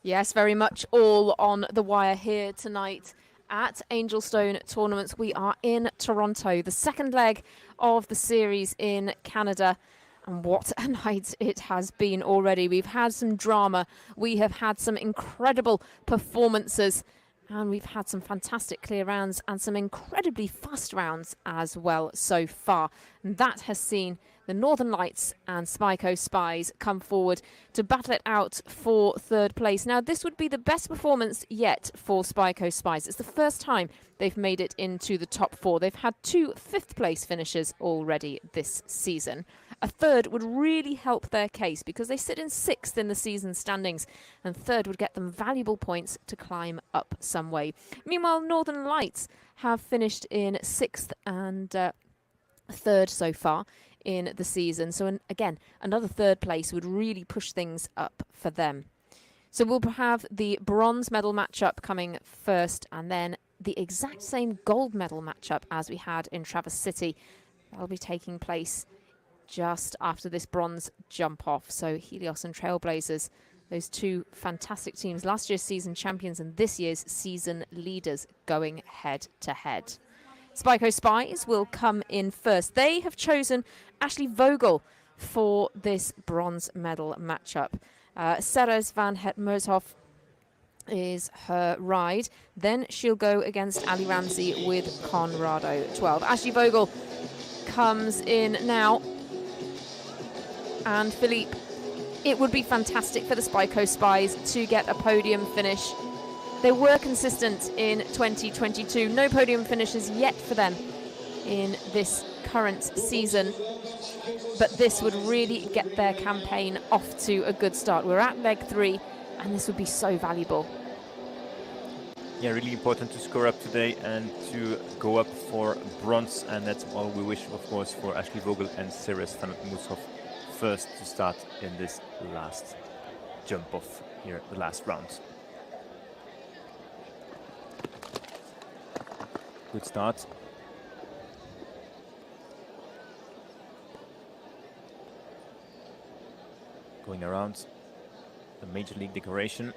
Yes, very much all on the wire here tonight at Angelstone Tournaments. We are in Toronto, the second leg of the series in Canada. And what a night it has been already. We've had some drama. We have had some incredible performances. And we've had some fantastic clear rounds and some incredibly fast rounds as well so far. And that has seen the Northern Lights and Spy Coast Spies come forward to battle it out for third place. Now, this would be the best performance yet for Spy Coast Spies. It's the first time they've made it into the top 4. They've had 2 fifth-place finishes already this season. A third would really help their case because they sit in 6th in the season standings, and third would get them valuable points to climb up some way. Meanwhile, Northern Lights have finished in 6th and 3rd so far in the season. So again, another third place would really push things up for them. So we'll have the bronze medal matchup coming first, and then the exact same gold medal matchup as we had in Traverse City. That'll be taking place just after this bronze jump off. So Helios and Trailblazers, those 2 fantastic teams, last year's season champions and this year's season leaders, going head to head. Spy Coast Spies will come in first. They have chosen Ashley Vogel for this bronze medal matchup. Ceres van het Mershoff is her ride. Then she'll go against Ali Ramsey with Conrado 12. Ashley Vogel comes in now. And Philippe, it would be fantastic for the Spy Coast Spies to get a podium finish They were consistent in 2022. No podium finishes yet for them in this current season, but this would really get their campaign off to a good start. We're at leg 3, and this would be so valuable. Yeah, really important to score up today and to go up for bronze, and that's all we wish, of course, for Ashley Vogel and Ceres van Moeshoff first to start in this last jump off here, the last round. Good start. Going around the Major League decoration.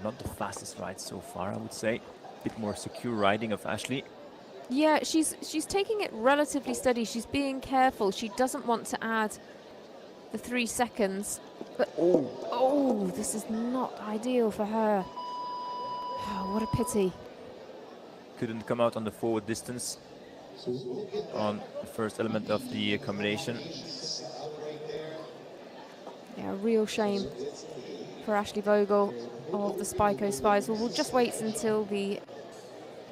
Not the fastest ride so far, I would say. A bit more secure riding of Ashley. Yeah, she's taking it relatively steady. She's being careful. She doesn't want to add the 3 seconds. But oh, this is not ideal for her. Oh, what a pity. Couldn't come out on the forward distance on the first element of the combination. Yeah, a real shame for Ashley Vogel of the Spyco Spies. Well, we'll just wait until the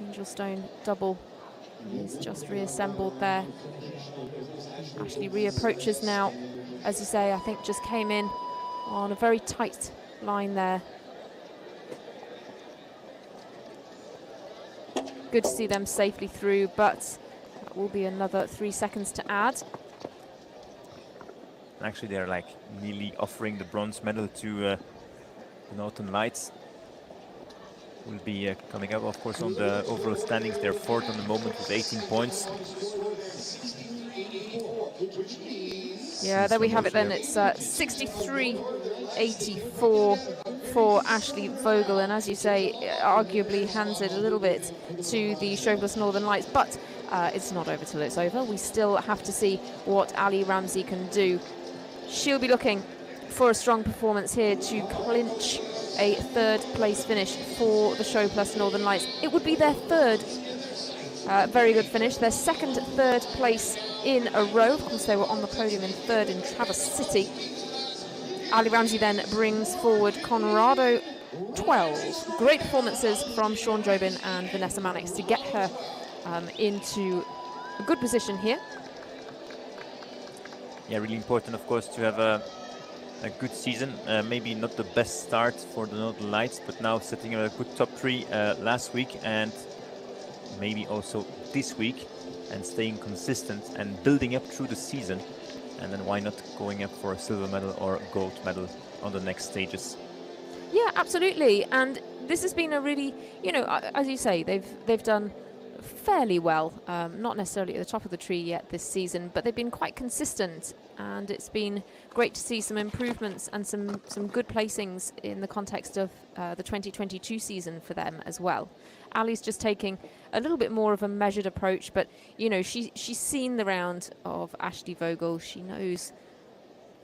Angel Stone double is just reassembled there. Ashley reapproaches now. As you say, I think just came in on a very tight line there. Good to see them safely through, but that will be another 3 seconds to add. Actually, they're like nearly offering the bronze medal to the Northern Lights. Will be coming up, of course, on the overall standings. They're 4th on the moment with 18 points. Yeah, there we have it then. It's 63-84 for Ashley Vogel, and as you say, arguably hands it a little bit to the Chauvelin Northern Lights, but it's not over till it's over. We still have to see what Ali Ramsey can do. She'll be looking for a strong performance here to clinch a 3rd place finish for the Chauvelin Northern Lights. It would be their 3rd very good finish, their 2nd 3rd place in a row. Of course, they were on the podium in 3rd in Traverse City. Ali Ramsey then brings forward Conrado 12. Great performances from Sean Jobin and Vanessa Mannix to get her into a good position here. Yeah, really important, of course, to have a good season. Maybe not the best start for the Northern Lights, but now setting a good top 3 last week and maybe also this week, and staying consistent and building up through the season. And then why not going up for a silver medal or gold medal on the next stages? Yeah, absolutely. And this has been a really, you know, as you say, they've done fairly well. Not necessarily at the top of the tree yet this season, but they've been quite consistent. And it's been great to see some improvements and some good placings in the context of the 2022 season for them as well. Ali's just taking a little bit more of a measured approach, but you know, she's seen the round of Ashley Vogel. She knows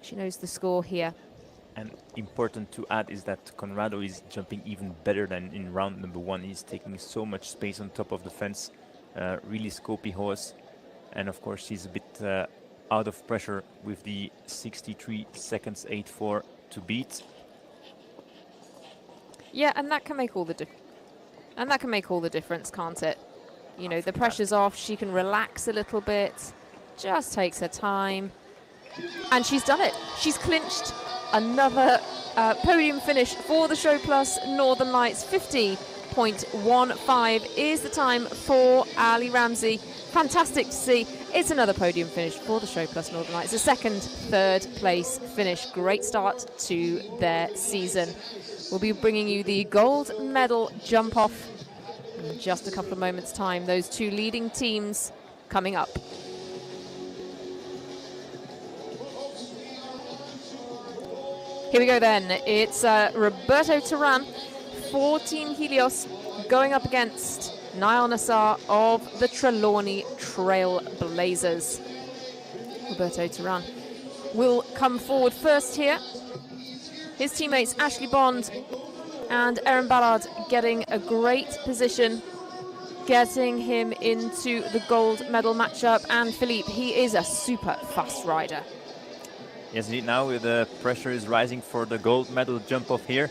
the score here. And important to add is that Conrado is jumping even better than in round number 1. He's taking so much space on top of the fence, really scopy horse, and of course she's a bit out of pressure with the 63 seconds 8-4 to beat. Yeah, and that can make all the difference, can't it? You know, the pressure's off, she can relax a little bit, just takes her time, and she's done it. She's clinched another podium finish for the Chauvelin Northern Lights. 50.15 is the time for Ali Ramsey. Fantastic to see. It's another podium finish for the Chauvelin Northern Lights. A 2nd, 3rd place finish. Great start to their season. We'll be bringing you the gold medal jump off in just a couple of moments' time. Those 2 leading teams coming up. Here we go then. It's Roberto Turan, 14 Helios, going up against Niall Nassar of the Trelawney Trail Blazers. Roberto Turan will come forward first here. His teammates Ashley Bond and Erin Ballard getting a great position, getting him into the gold medal matchup. And Philippe, he is a super fast rider. Yes, indeed. Now the pressure is rising for the gold medal jump off here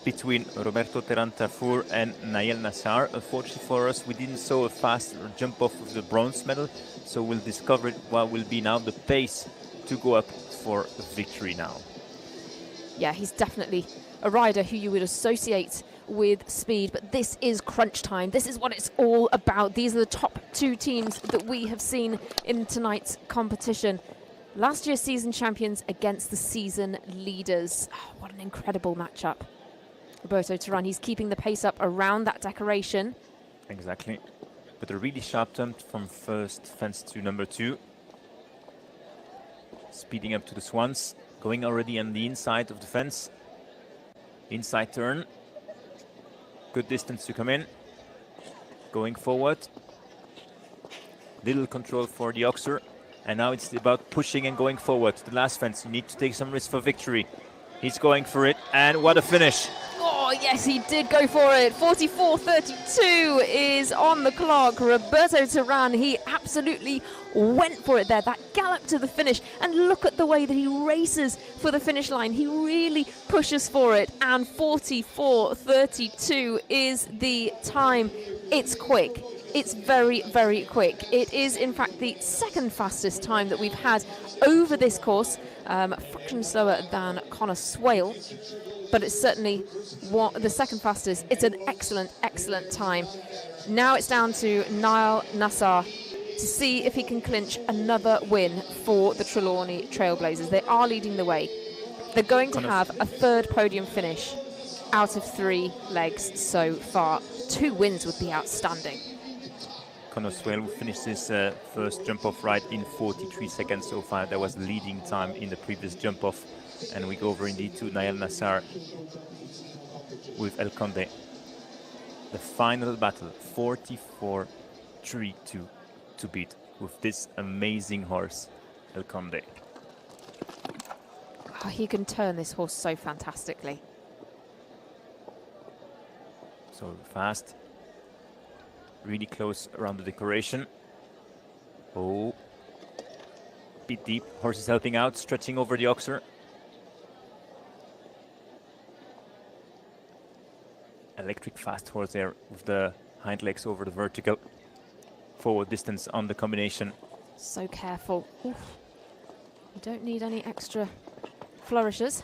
between Roberto Terrantafour and Nael Nassar. Unfortunately for us, we didn't saw a fast jump off of the bronze medal, so we'll discover what will be now the pace to go up for victory now. Yeah, he's definitely a rider who you would associate with speed, but this is crunch time. This is what it's all about. These are the top two teams that we have seen in tonight's competition. Last year's season champions against the season leaders. Oh, what an incredible matchup. Roberto Turan, he's keeping the pace up around that decoration. Exactly. But a really sharp turn from first fence to number 2. Speeding up to the swans. Going already on the inside of the fence. Inside turn. Good distance to come in. Going forward. Little control for the Oxer. And now it's about pushing and going forward. The last fence, you need to take some risk for victory. He's going for it, and what a finish. Oh, yes, he did go for it. 44.32 is on the clock. Roberto Turan, he absolutely went for it there. That gallop to the finish. And look at the way that he races for the finish line. He really pushes for it. And 44.32 is the time. It's quick. It's very, very quick. It is, in fact, the second fastest time that we've had over this course. Fraction slower than Connor Swale, but it's certainly the second fastest. It's an excellent, excellent time. Now it's down to Nael Nassar to see if he can clinch another win for the Trelawney Trailblazers. They are leading the way. They're going to have a third podium finish out of 3 legs so far. 2 wins would be outstanding. Connor Swale finished his first jump off ride in 43 seconds so far. That was the leading time in the previous jump off. And we go over indeed to Nael Nassar with El Conde. The final battle, 44.32 to beat with this amazing horse, El Conde. Oh, he can turn this horse so fantastically. So fast. Really close around the decoration. Oh, bit deep. Horse is helping out, stretching over the Oxer. Electric fast horse there with the hind legs over the vertical. Forward distance on the combination. So careful. Oof. You don't need any extra flourishes.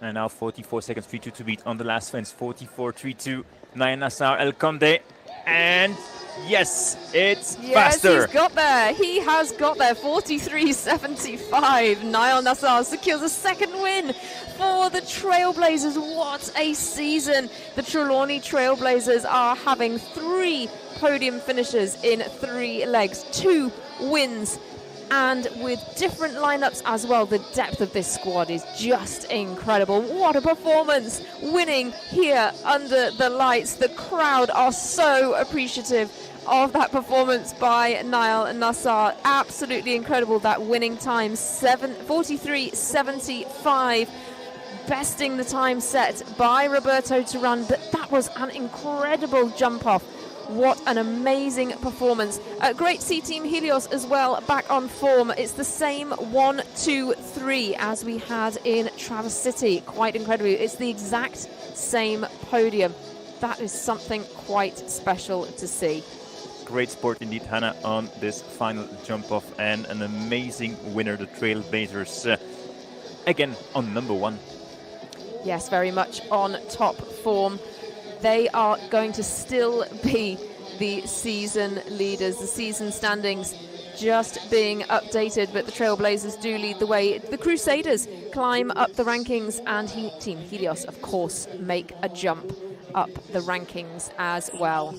And now 44 seconds, 3-2 to beat on the last fence. 44.32. Nael Nassar, El Conde. And yes, it's faster. Yes, he's got there. He has got there. 43.75. Nael Nassar secures a second win for the Trailblazers. What a season. The Trelawney Trailblazers are having 3 podium finishes in 3 legs, 2 wins. And with different lineups as well, the depth of this squad is just incredible. What a performance, winning here under the lights. The crowd are so appreciative of that performance by Nael Nassar. Absolutely incredible, that winning time, 43.75, besting the time set by Roberto Turan. But that was an incredible jump off. What an amazing performance. Great C Team Helios as well, back on form. It's the same 1, 2, 3 as we had in Traverse City. Quite incredible. It's the exact same podium. That is something quite special to see. Great sport indeed, Hannah, on this final jump off, and an amazing winner, the Trailblazers, again on number 1. Yes, very much on top form. They are going to still be the season leaders. The season standings just being updated, but the Trailblazers do lead the way. The Crusaders climb up the rankings, and Team Helios, of course, make a jump up the rankings as well.